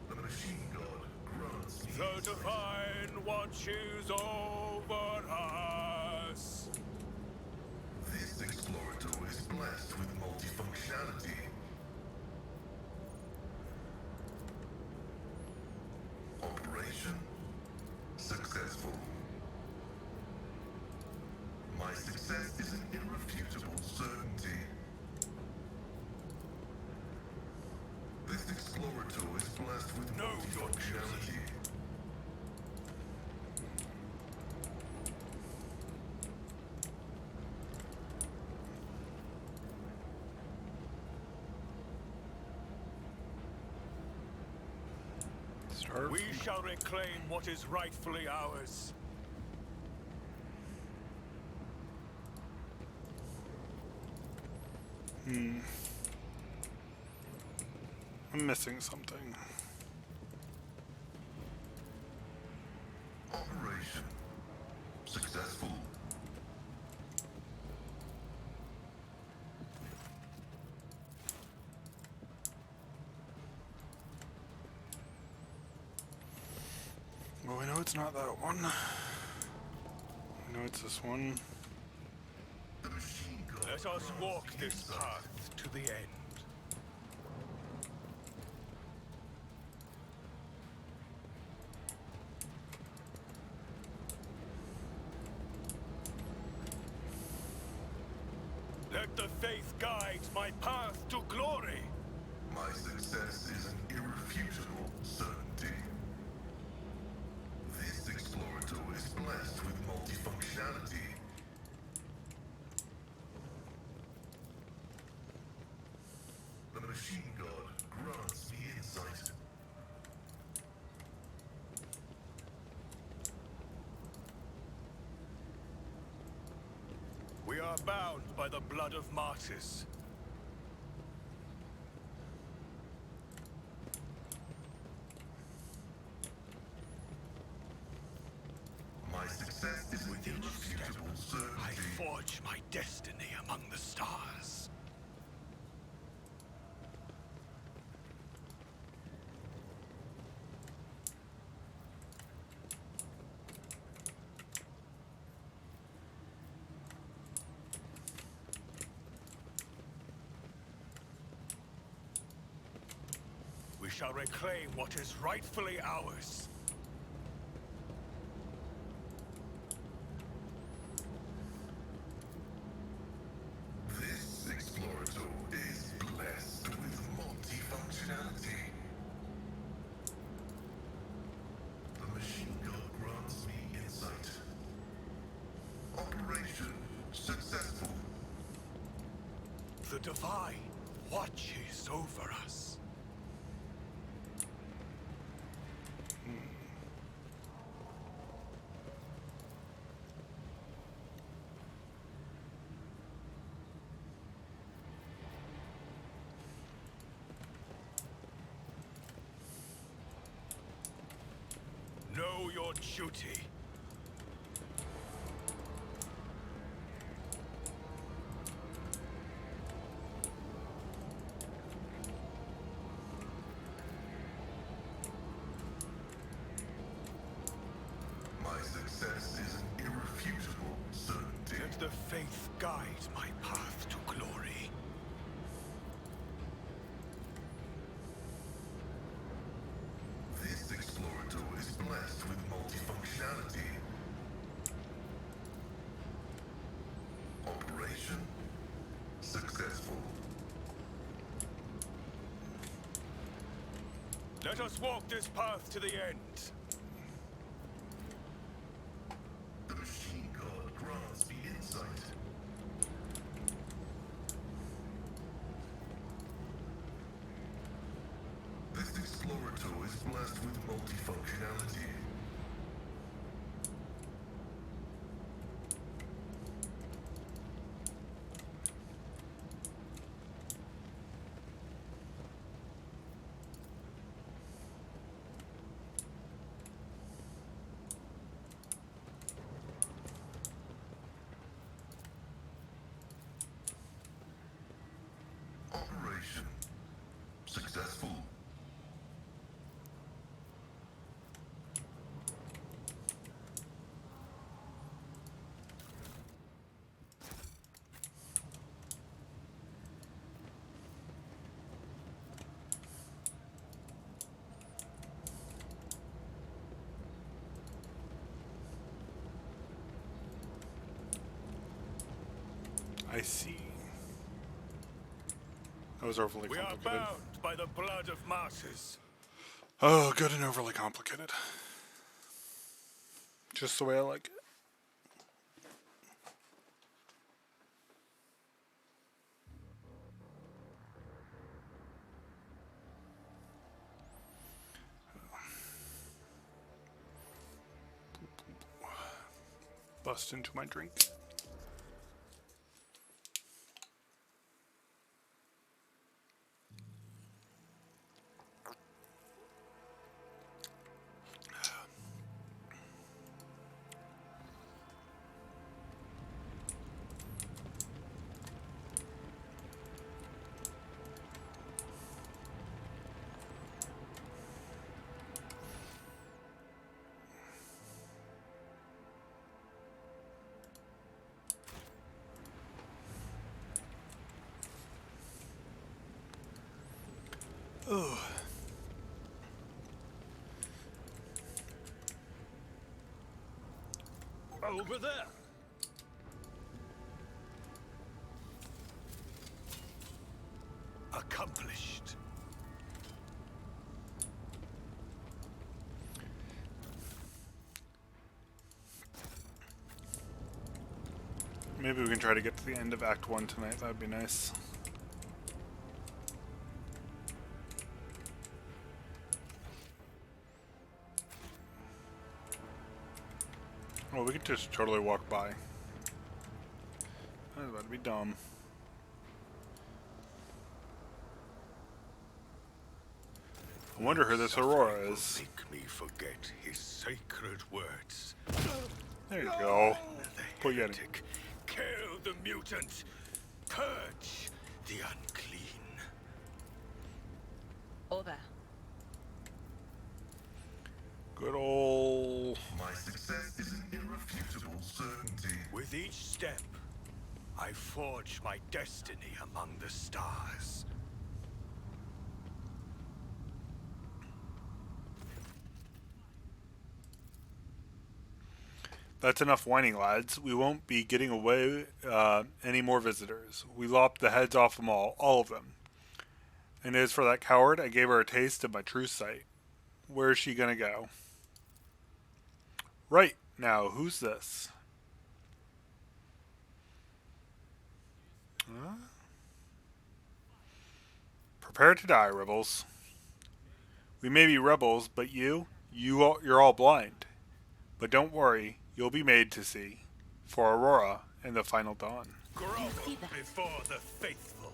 The machine god grants me The insight. divine watches over us. This explorator is blessed with multifunctionality. Operation successful. My success is an irrefutable certainty. This explorator is blessed with Know your multifunctionality. Start. We shall reclaim what is rightfully ours. I'm missing something. Operation successful. Well, we know it's not that one. We know it's this one. The machine god Let us grants walk me this insight. path to the end. Let the faith guide my path to glory. My success is an irrefutable certainty. This explorator is blessed with multifunctionality. The machine god grants me insight. We are bound by the blood of martyrs. My success is an With each step, irrefutable I certainty. forge my destiny among the stars. We shall reclaim what is rightfully ours. This explorator is blessed with multifunctionality. The machine god grants me insight. Operation successful. The divine watches over us. Know your duty. My success is an irrefutable certainty. Let the faith guide my path to glory. This explorator is blessed with multifunctionality. Operation successful. Let us walk this path to the end. The machine god grants me insight. This explorator is blessed with multifunctionality. Operation successful. I see. That was overly We are complicated. bound by the blood of martyrs. Oh, good and overly complicated. Just the way I like it. Bust into my drink. Oh. Over there. Accomplished. Maybe we can try to get to the end of Act 1 tonight. That'd be nice. Oh, we could just totally walk by. That's about to be dumb. I wonder who this Aurora Suffering will is. make me forget his sacred words. There you go. The Put you in. heretic, kill the mutant, purge the unclean. Over. Good ol'. My success is an irrefutable certainty. With each step, I forge my destiny among the stars. That's enough whining, lads. We won't be getting away any more visitors. We lopped the heads off them all of them. And as for that coward, I gave her a taste of my true sight. Where is she gonna go? Right, now, who's this? Huh? Prepare to die, rebels. We may be rebels, but you're all blind. But don't worry, you'll be made to see. For Aurora and the final dawn. Grovel before the faithful.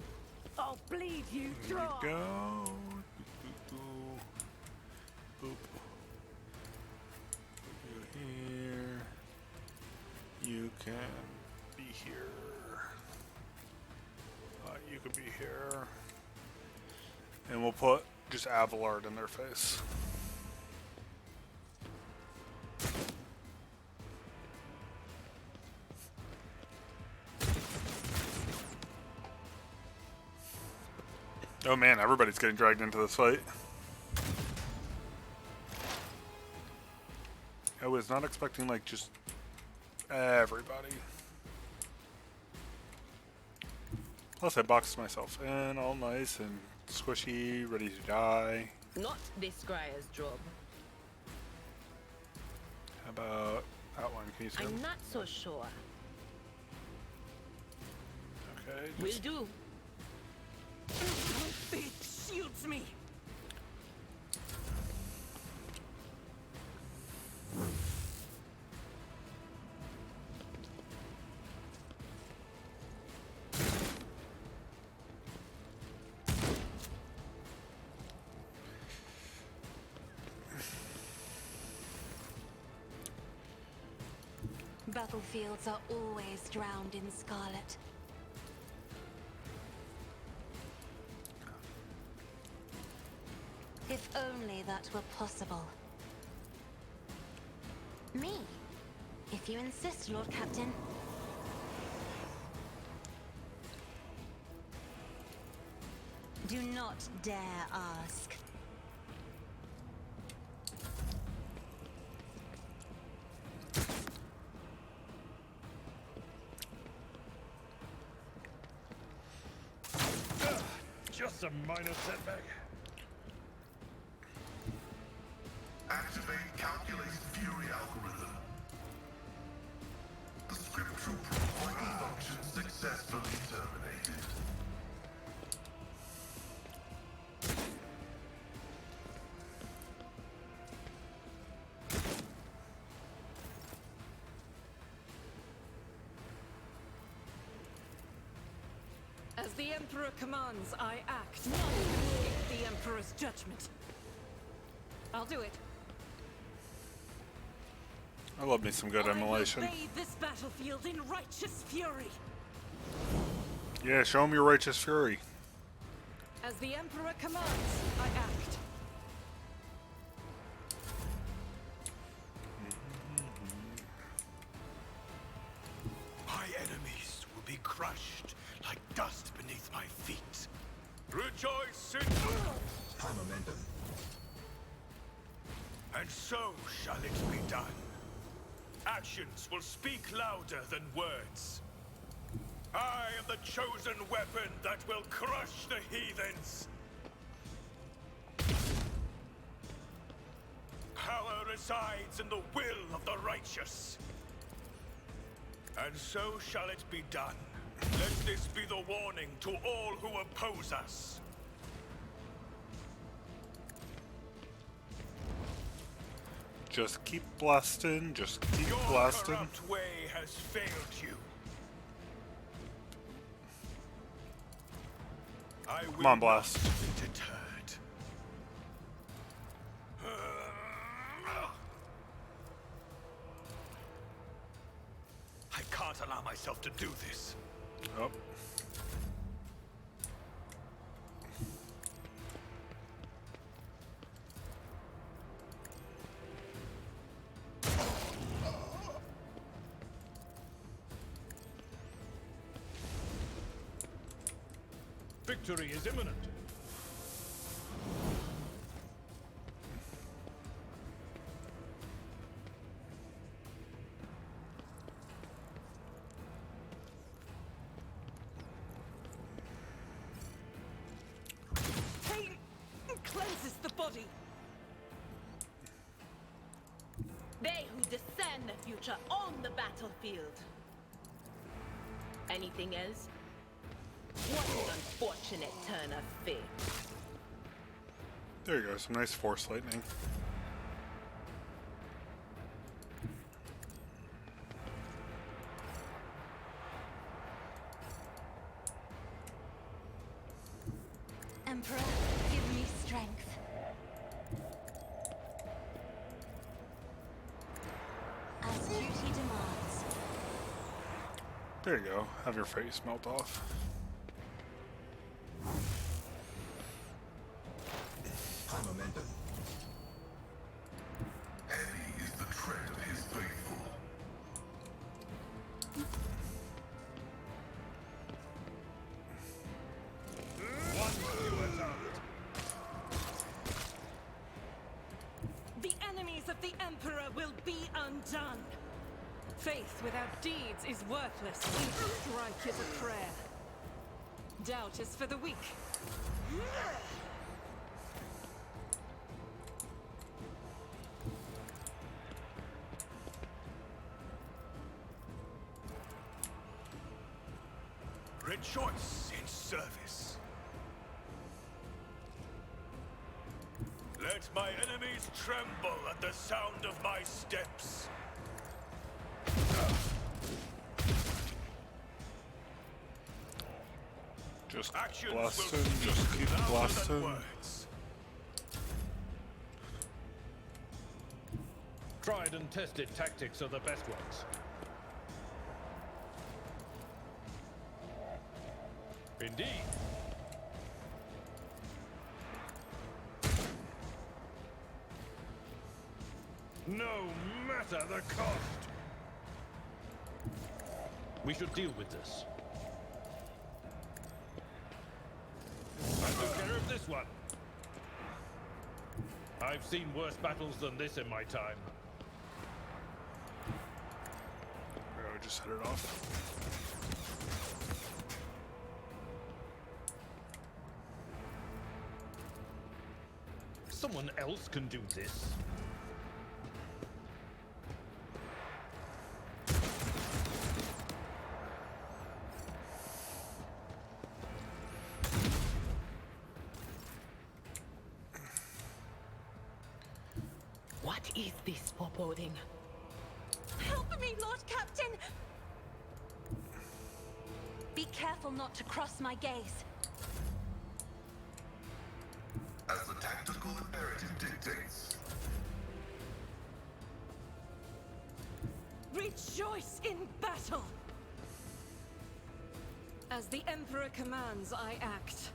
I'll bleed you Here dry. we go. Boop, boop, boop. Boop. You can be here. You could be here. And we'll put just Abelard in their face. Oh man, everybody's getting dragged into this fight. I was not expecting, like, just everybody. Plus, I boxed myself in, all nice and squishy, ready to die. Not this scryer's job. How about that one? Can you see him? I'm not so sure. Okay. Will Just, do. It shields me. Battlefields are always drowned in scarlet. If only that were possible. Me? If you insist, Lord Captain. Do not dare ask. Just a minor setback. Activate calculated fury algorithm. The scriptural profiling function successfully terminated. As the Emperor commands, I act. None can escape the Emperor's judgment. I'll do it. I love me some good immolation. I will bathe this battlefield in righteous fury. Yeah, show him your righteous fury. As the Emperor commands, I act. My enemies will be crushed like dust beneath my feet. Rejoice in... High momentum. And so shall it be done. Actions will speak louder than words. I am the chosen weapon that will crush the heathens. Power resides in the will of the righteous. And so shall it be done. Let this be the warning to all who oppose us. Just keep blasting, just keep Your blasting. corrupt way has failed you. I will Come on, blast. not be deterred. I can't allow myself to do this. Oh. Victory is imminent. Pain cleanses the body. They who discern the future own the battlefield. Anything else? What an unfortunate turn of fate. There you go, some nice force lightning. Emperor, give me strength. As duty demands. There you go. Have your face melt off. High momentum. Heavy is the tread of his faithful. The enemies of the Emperor will be undone. Faith without deeds is worthless. Each strike is a prayer. Doubt is for the weak. Rejoice in service. Let my enemies tremble at the sound of my steps. Just Actions blast will him. speak Just keep louder than blasting. words. Tried and tested tactics are the best ones. Indeed. No matter the cost. We should deal with this. I took care of this one. I've seen worse battles than this in my time. Oh, just set it off. Someone else can do this. What is this foreboding? Help me, Lord Captain! Be careful not to cross my gaze. As the tactical imperative dictates. Rejoice in battle! As the Emperor commands, I act.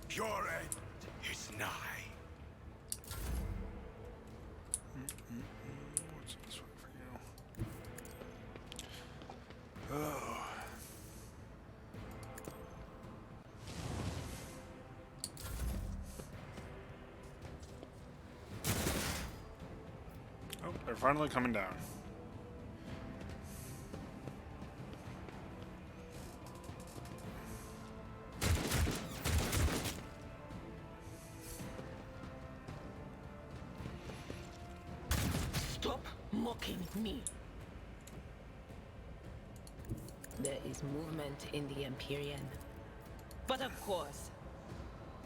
Your end is nigh. What's this one for you? Oh. Oh, they're finally coming down. Stop mocking me. There is movement in the Empyrean. But of course,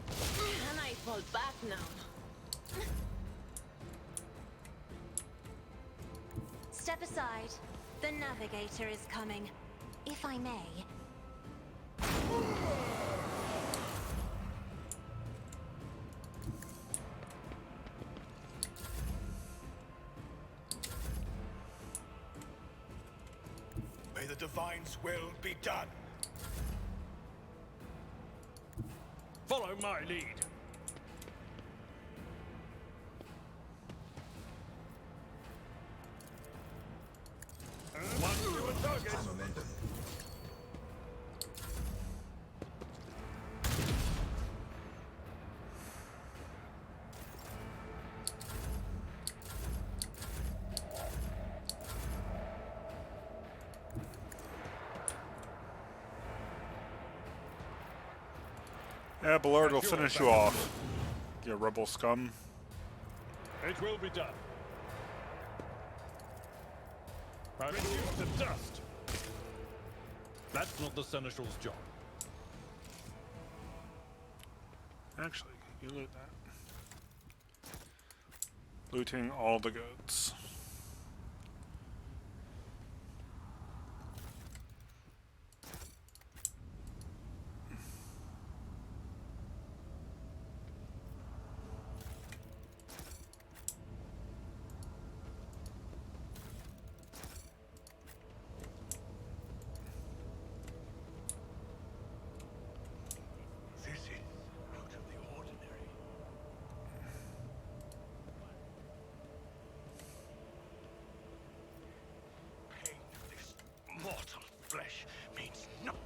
can I fall back now? Step aside. The navigator is coming. If I may. May the Divine's will be done. Follow my lead. One to a target. High momentum. Yeah, Ballard will finish you off. You rebel scum. It will be done. I reduce to dust. That's not the Seneschal's job. Actually, you loot that. Looting all the goods. flesh means nothing.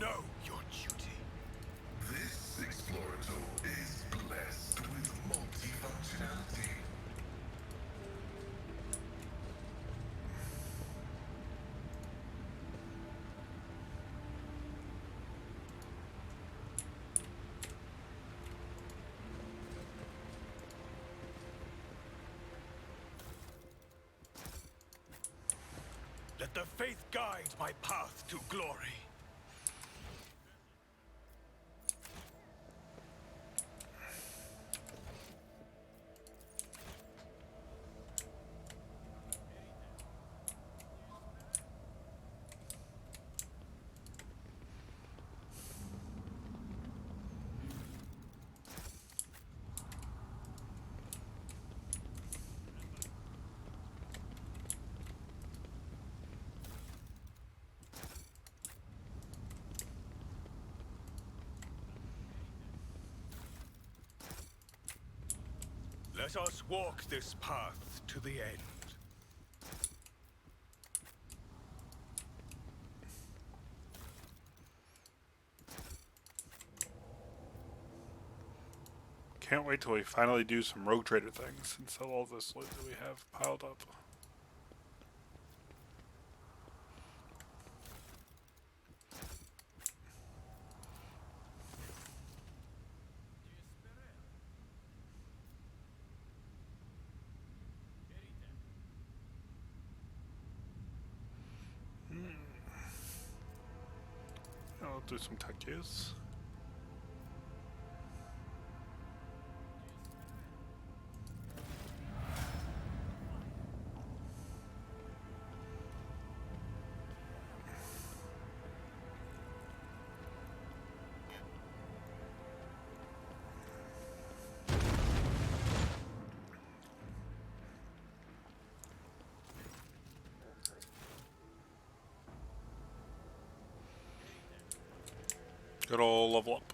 Know your duty. This Explorator is blessed with multifunctionality. Let the faith guide my path to glory. Let us walk this path to the end. Can't wait till we finally do some rogue trader things and sell all this loot that we have piled up. I'll do some tech use. Good ol' level up.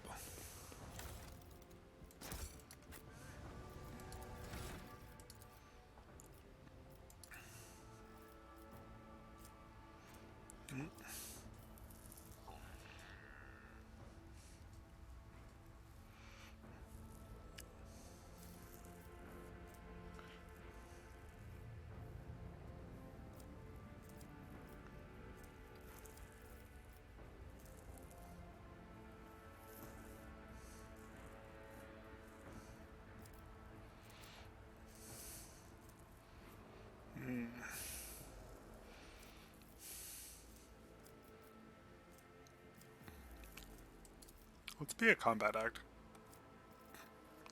Let's be a combat act.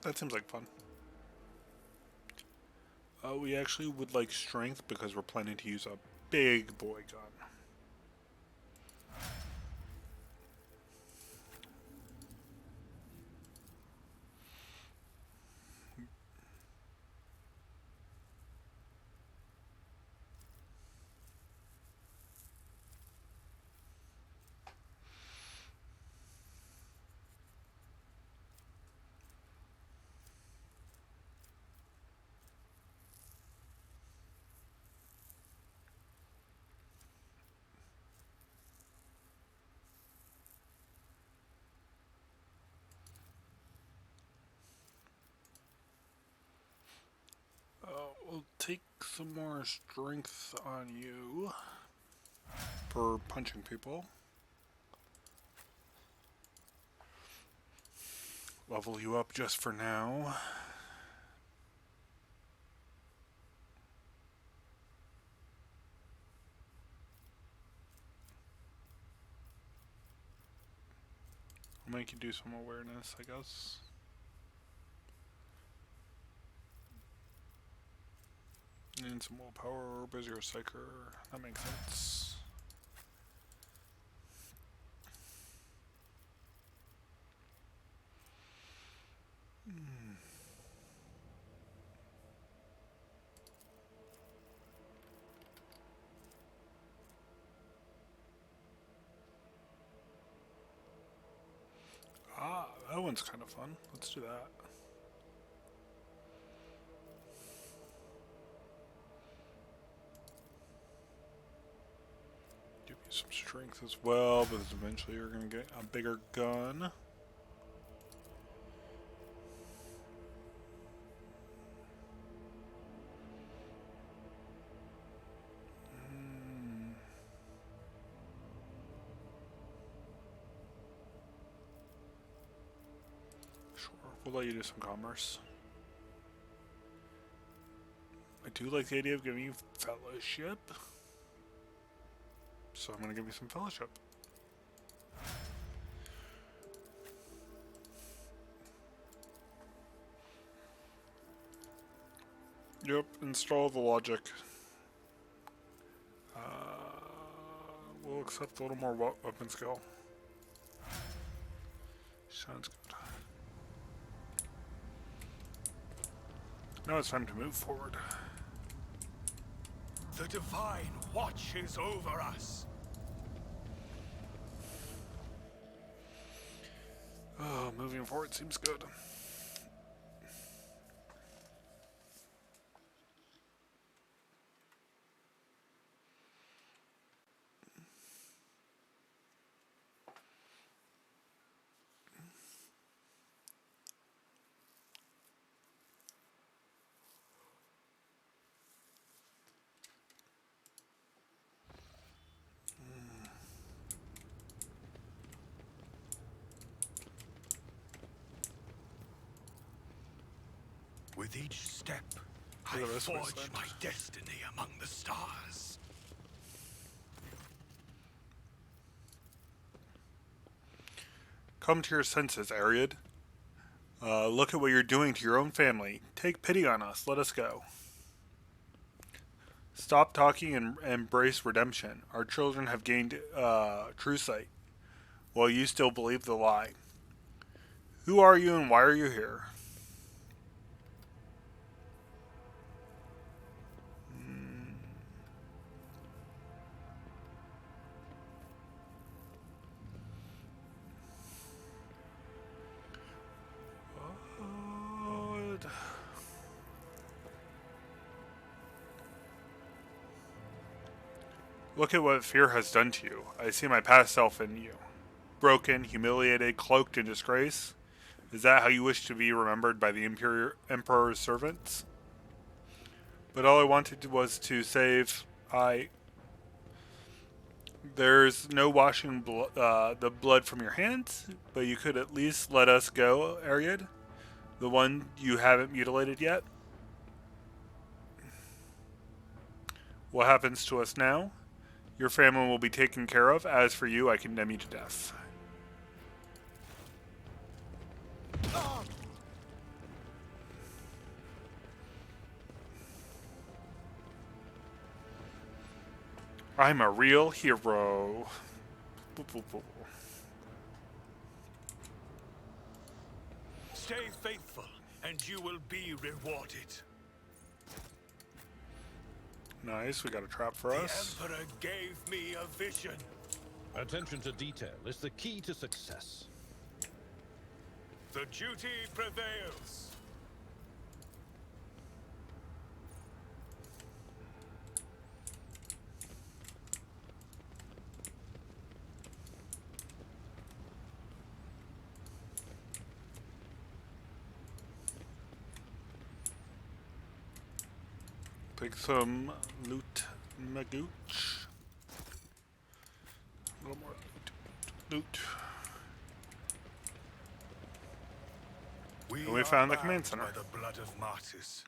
That seems like fun. We actually would like strength because we're planning to use a big boy gun. We'll take some more strength on you for punching people. Level you up just for now. I'll make you do some awareness, I guess. And some willpower, busier psycher. That makes sense. one's kind of fun. Let's do that. Give you some strength as well, but eventually you're going to get a bigger gun. Sure, we'll let you do some commerce. I do like the idea of giving you fellowship. So I'm going to give you some fellowship. Yep, install the logic. We'll accept a little more weapon skill. Sounds good. Now it's time to move forward. The Divine watches over us. Oh, moving forward seems good. With each step, I Look at this forge wasteland. my destiny among the stars. Come to your senses, Ariad. Look at what you're doing to your own family. Take pity on us. Let us go. Stop talking and embrace redemption. Our children have gained true sight, while you still believe the lie. Who are you and why are you here? Look at what fear has done to you. I see my past self in you. Broken, humiliated, cloaked in disgrace. Is that how you wish to be remembered by the Emperor's servants? But all I wanted was to save. There's no washing the blood from your hands, but you could at least let us go, Ariad. The one you haven't mutilated yet. What happens to us now? Your family will be taken care of. As for you, I condemn you to death. I'm a real hero. Stay faithful, and you will be rewarded. Nice, we got a trap for us. The Emperor gave me a vision. Attention to detail is the key to success. The duty prevails. Take some loot, magooch. A little more loot. And we are found the bound command center. by the blood of martyrs.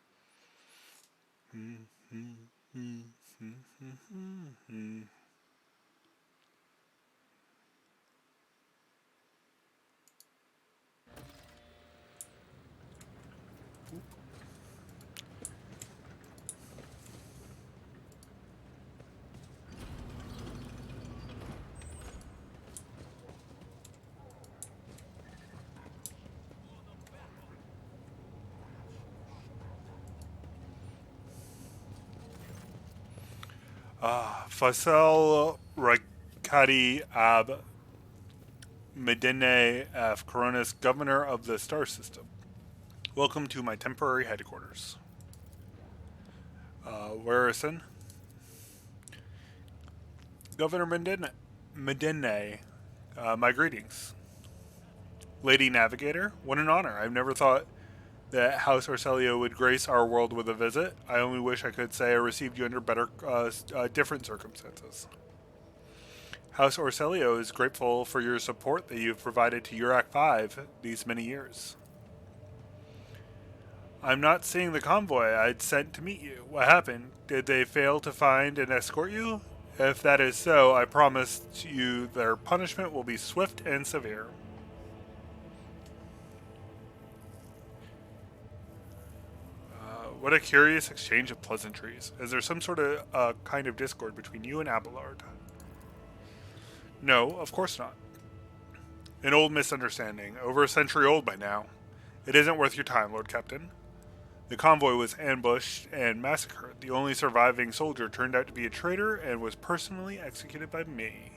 Fasel Rakadi Ab Medine F. Coronis, Governor of the Star System. Welcome to my temporary headquarters. Warrison. Governor Medine, my greetings. Lady Navigator, what an honor. I've never thought that House Orselio would grace our world with a visit. I only wish I could say I received you under different circumstances. House Orselio is grateful for your support that you've provided to Urak 5 these many years. I'm not seeing the convoy I'd sent to meet you. What happened? Did they fail to find and escort you? If that is so, I promise you their punishment will be swift and severe. What a curious exchange of pleasantries. Is there some sort of kind of discord between you and Abelard? No, of course not. An old misunderstanding, over a century old by now. It isn't worth your time, Lord Captain. The convoy was ambushed and massacred. The only surviving soldier turned out to be a traitor and was personally executed by me.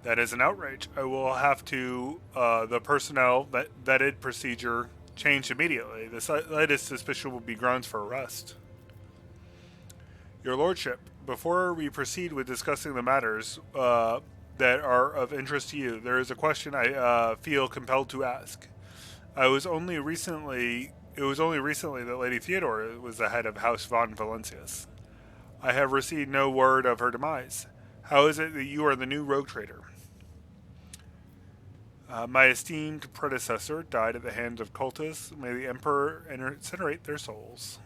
That is an outrage. I will have to, the personnel vetted procedure changed immediately. The slightest suspicion will be grounds for arrest. Your Lordship, before we proceed with discussing the matters that are of interest to you, there is a question I feel compelled to ask. It was only recently that Lady Theodora was the head of House von Valencius. I have received no word of her demise. How is it that you are the new rogue trader? My esteemed predecessor died at the hands of cultists. May the Emperor incinerate their souls.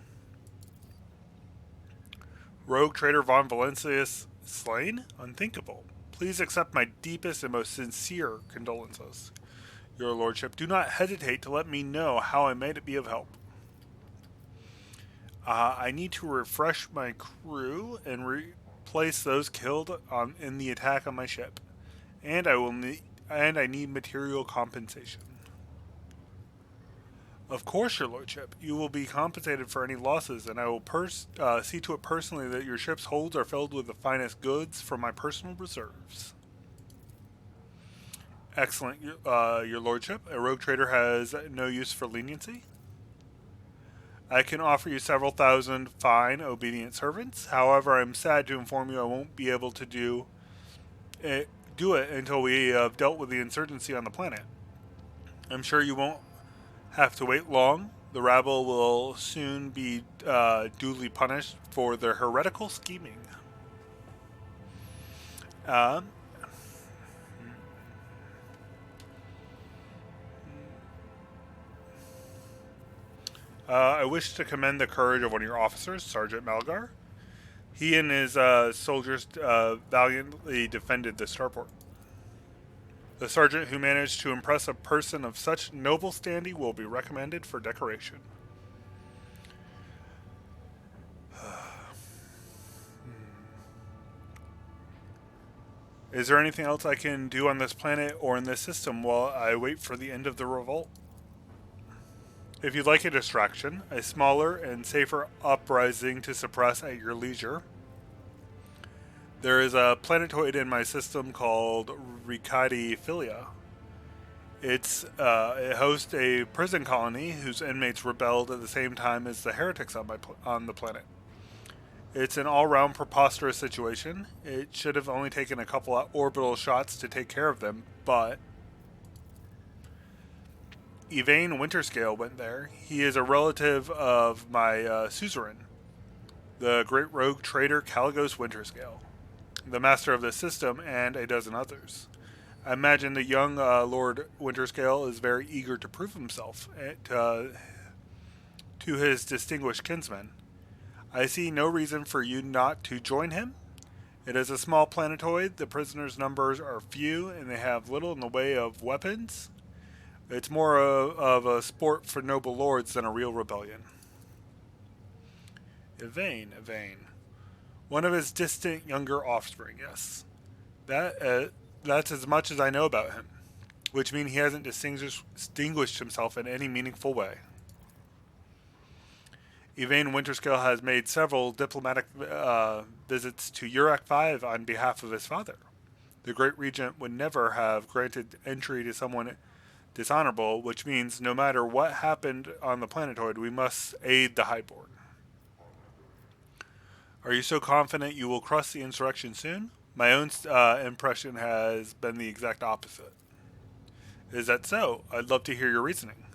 Rogue trader von Valencius slain? Unthinkable. Please accept my deepest and most sincere condolences. Your Lordship, do not hesitate to let me know how I may be of help. I need to refresh my crew and replace those killed in the attack on my ship, and I need material compensation. Of course, Your Lordship, you will be compensated for any losses, and I will see to it personally that your ship's holds are filled with the finest goods from my personal reserves. Excellent, Your Lordship. A rogue trader has no use for leniency. I can offer you several thousand fine, obedient servants. However, I'm sad to inform you I won't be able to do it until we have dealt with the insurgency on the planet. I'm sure you won't have to wait long. The rabble will soon be duly punished for their heretical scheming. I wish to commend the courage of one of your officers, Sergeant Malgar. He and his soldiers valiantly defended the starport. The sergeant who managed to impress a person of such noble standing will be recommended for decoration. Is there anything else I can do on this planet or in this system while I wait for the end of the revolt? If you'd like a distraction, a smaller and safer uprising to suppress at your leisure, there is a planetoid in my system called Ricadi Philia. It hosts a prison colony whose inmates rebelled at the same time as the heretics on the planet. It's an all-round preposterous situation. It should have only taken a couple of orbital shots to take care of them, but Yvain Winterscale went there. He is a relative of my suzerain, the great rogue trader Caligos Winterscale, the master of the system, and a dozen others. I imagine the young Lord Winterscale is very eager to prove himself to his distinguished kinsmen. I see no reason for you not to join him. It is a small planetoid, the prisoners' numbers are few, and they have little in the way of weapons. It's more of a sport for noble lords than a real rebellion. Yvain. One of his distant younger offspring, yes. That's as much as I know about him, which means he hasn't distinguished himself in any meaningful way. Yvain Winterscale has made several diplomatic visits to Urak 5 on behalf of his father, The Great Regent would never have granted entry to someone dishonorable, which means no matter what happened on the planetoid, we must aid the Highborn. Are you so confident you will crush the insurrection soon? My own impression has been the exact opposite. Is that so? I'd love to hear your reasoning.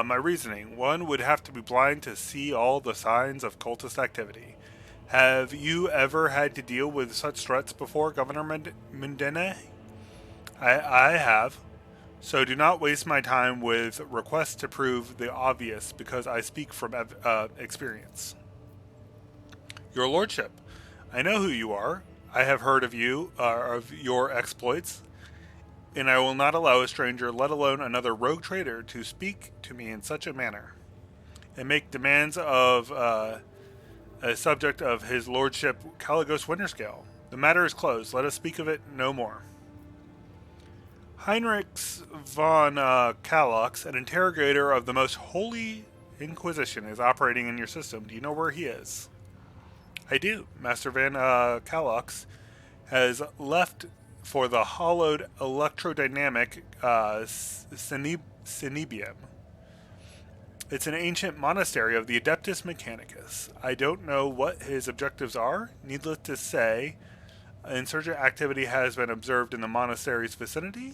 My reasoning. One would have to be blind to see all the signs of cultist activity. Have you ever had to deal with such threats before, Governor Mendene? I have. So do not waste my time with requests to prove the obvious because I speak from experience. Your Lordship, I know who you are. I have heard of you, of your exploits, and I will not allow a stranger, let alone another rogue trader, to speak to me in such a manner and make demands of a subject of his lordship Caligos Winterscale. The matter is closed. Let us speak of it no more. Heinrichs von Kalox, an interrogator of the most holy Inquisition, is operating in your system. Do you know where he is? I do. Master Van has left for the hollowed electrodynamic Cenibium. It's an ancient monastery of the Adeptus Mechanicus. I don't know what his objectives are. Needless to say, insurgent activity has been observed in the monastery's vicinity,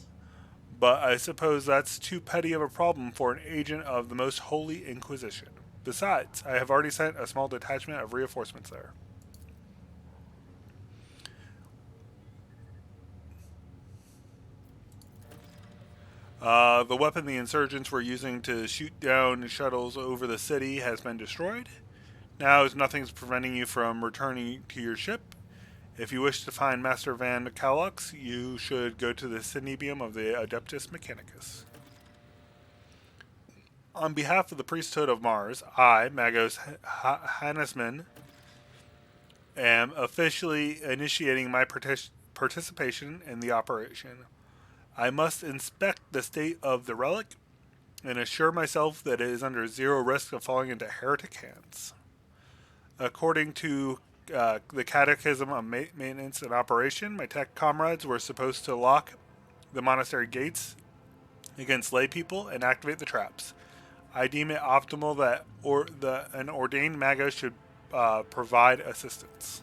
but I suppose that's too petty of a problem for an agent of the most holy Inquisition. Besides, I have already sent a small detachment of reinforcements there. The weapon the insurgents were using to shoot down shuttles over the city has been destroyed. Now, as nothing's preventing you from returning to your ship, if you wish to find Master Van Kalox, you should go to the Cenibium of the Adeptus Mechanicus. On behalf of the priesthood of Mars, I, Magos Hannesman, am officially initiating my participation in the operation. I must inspect the state of the relic and assure myself that it is under zero risk of falling into heretic hands. According to the Catechism of Maintenance and Operation, my tech comrades were supposed to lock the monastery gates against lay people and activate the traps. I deem it optimal that an ordained mago should provide assistance.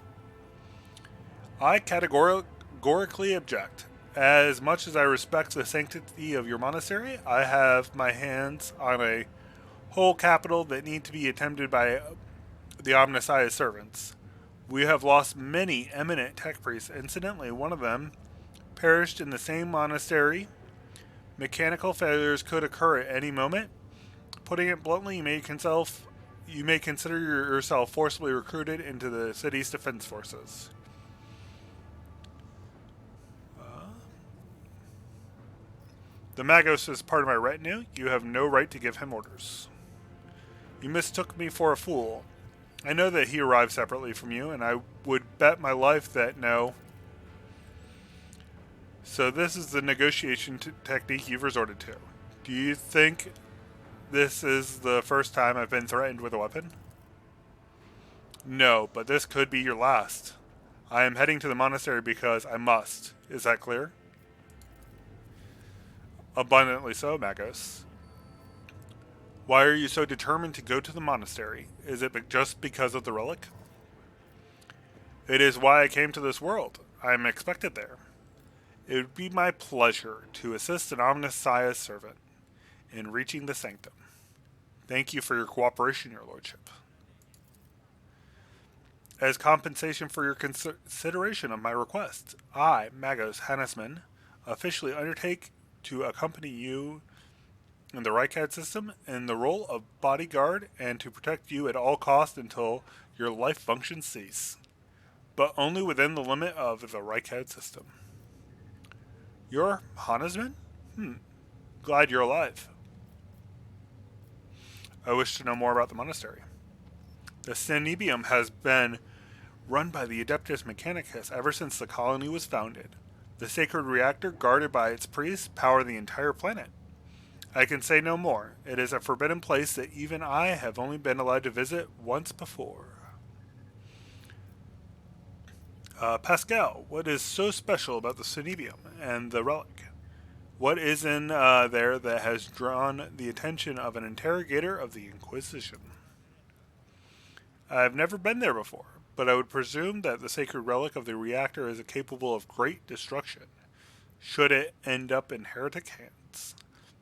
I categorically object. As much as I respect the sanctity of your monastery, I have my hands on a whole capital that need to be attended by the Omnissiah's servants. We have lost many eminent tech priests. Incidentally, one of them perished in the same monastery. Mechanical failures could occur at any moment. Putting it bluntly, you may consider yourself forcibly recruited into the city's defense forces. The Magos is part of my retinue. You have no right to give him orders. You mistook me for a fool. I know that he arrived separately from you, and I would bet my life that no. So this is the negotiation technique you've resorted to. Do you think this is the first time I've been threatened with a weapon? No, but this could be your last. I am heading to the monastery because I must. Is that clear? Abundantly so, Magos. Why are you so determined to go to the monastery? Is it just because of the relic? It is why I came to this world. I am expected there. It would be my pleasure to assist an Omnissiah's servant in reaching the sanctum. Thank you for your cooperation, your lordship. As compensation for your consideration of my request, I, Magos Hannesman, officially undertake to accompany you in the Rycad system in the role of bodyguard and to protect you at all costs until your life functions cease, but only within the limit of the Rycad system. You're Hannesman? Glad you're alive. I wish to know more about the monastery. The Cenibium has been run by the Adeptus Mechanicus ever since the colony was founded. The sacred reactor guarded by its priests power the entire planet. I can say no more. It is a forbidden place that even I have only been allowed to visit once before. Pascal, what is so special about the Cenibium and the relic? What is in there that has drawn the attention of an interrogator of the Inquisition? I've never been there before, but I would presume that the sacred relic of the reactor is capable of great destruction, should it end up in heretic hands.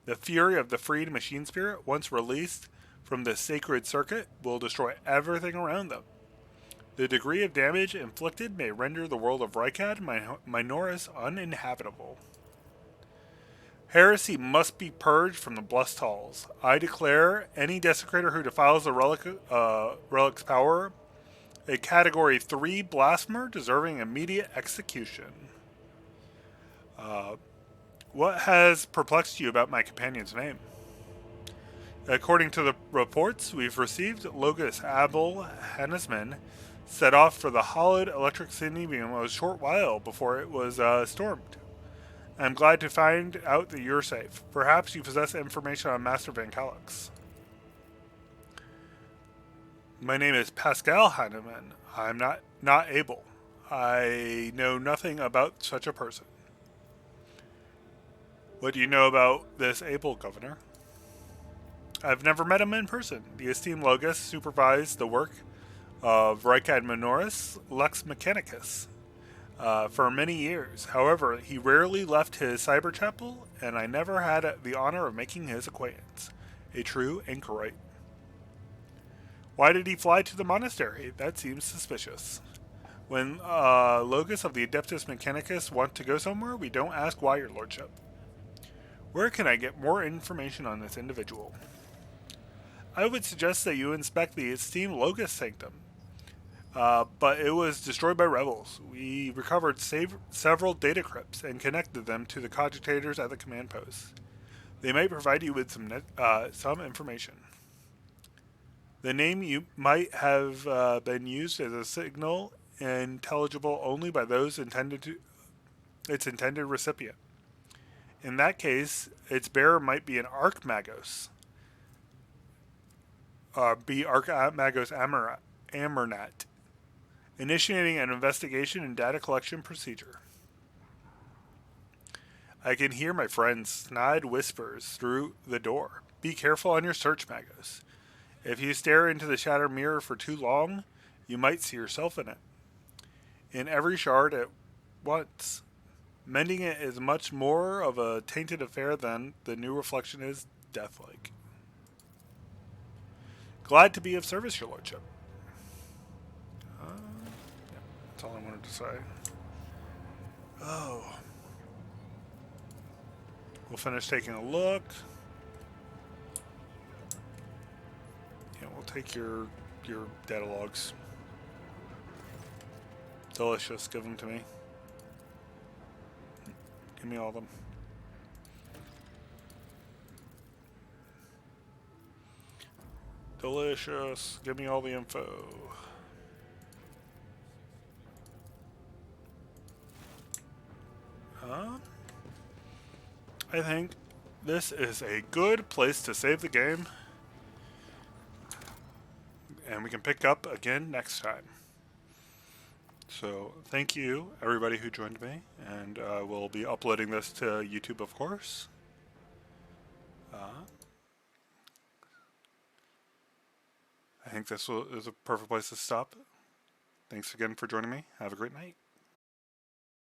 The fury of the freed machine spirit, once released from the sacred circuit, will destroy everything around them. The degree of damage inflicted may render the world of Rykad Minoris uninhabitable. Heresy must be purged from the blessed halls. I declare any desecrator who defiles the relic's power a Category 3 blasphemer deserving immediate execution. What has perplexed you about my companion's name? According to the reports we've received, Logus Abel Hannesman set off for the hollowed electric Cenibium a short while before it was stormed. I'm glad to find out that you're safe. Perhaps you possess information on Master Van Calix. My name is Pascal Hanneman. I'm not able. I know nothing about such a person. What do you know about this Abel, Governor? I've never met him in person. The esteemed Logus supervised the work of Rykad Minoris Lux Mechanicus for many years. However, he rarely left his cyber chapel, and I never had the honor of making his acquaintance. A true anchorite. Why did he fly to the monastery? That seems suspicious. When Logus of the Adeptus Mechanicus want to go somewhere, we don't ask why, your lordship. Where can I get more information on this individual? I would suggest that you inspect the esteemed Logus sanctum. But it was destroyed by rebels. We recovered several data crypts and connected them to the cogitators at the command post. They might provide you with some information. The name you might have been used as a signal intelligible only by those its intended recipient. In that case, its bearer might be an Archmagos. Be Archmagos Amernat, initiating an investigation and data collection procedure. I can hear my friend's snide whispers through the door. Be careful on your search, Magos. If you stare into the shattered mirror for too long, you might see yourself in it. In every shard at once. Mending it is much more of a tainted affair than the new reflection is deathlike. Glad to be of service, your lordship. That's all I wanted to say. Oh. We'll finish taking a look. Yeah, we'll take your data logs. Delicious. Give them to me. Give me all of them. Delicious. Give me all the info. I think this is a good place to save the game. And we can pick up again next time. So, thank you, everybody who joined me. And we'll be uploading this to YouTube, of course. I think this is a perfect place to stop. Thanks again for joining me. Have a great night.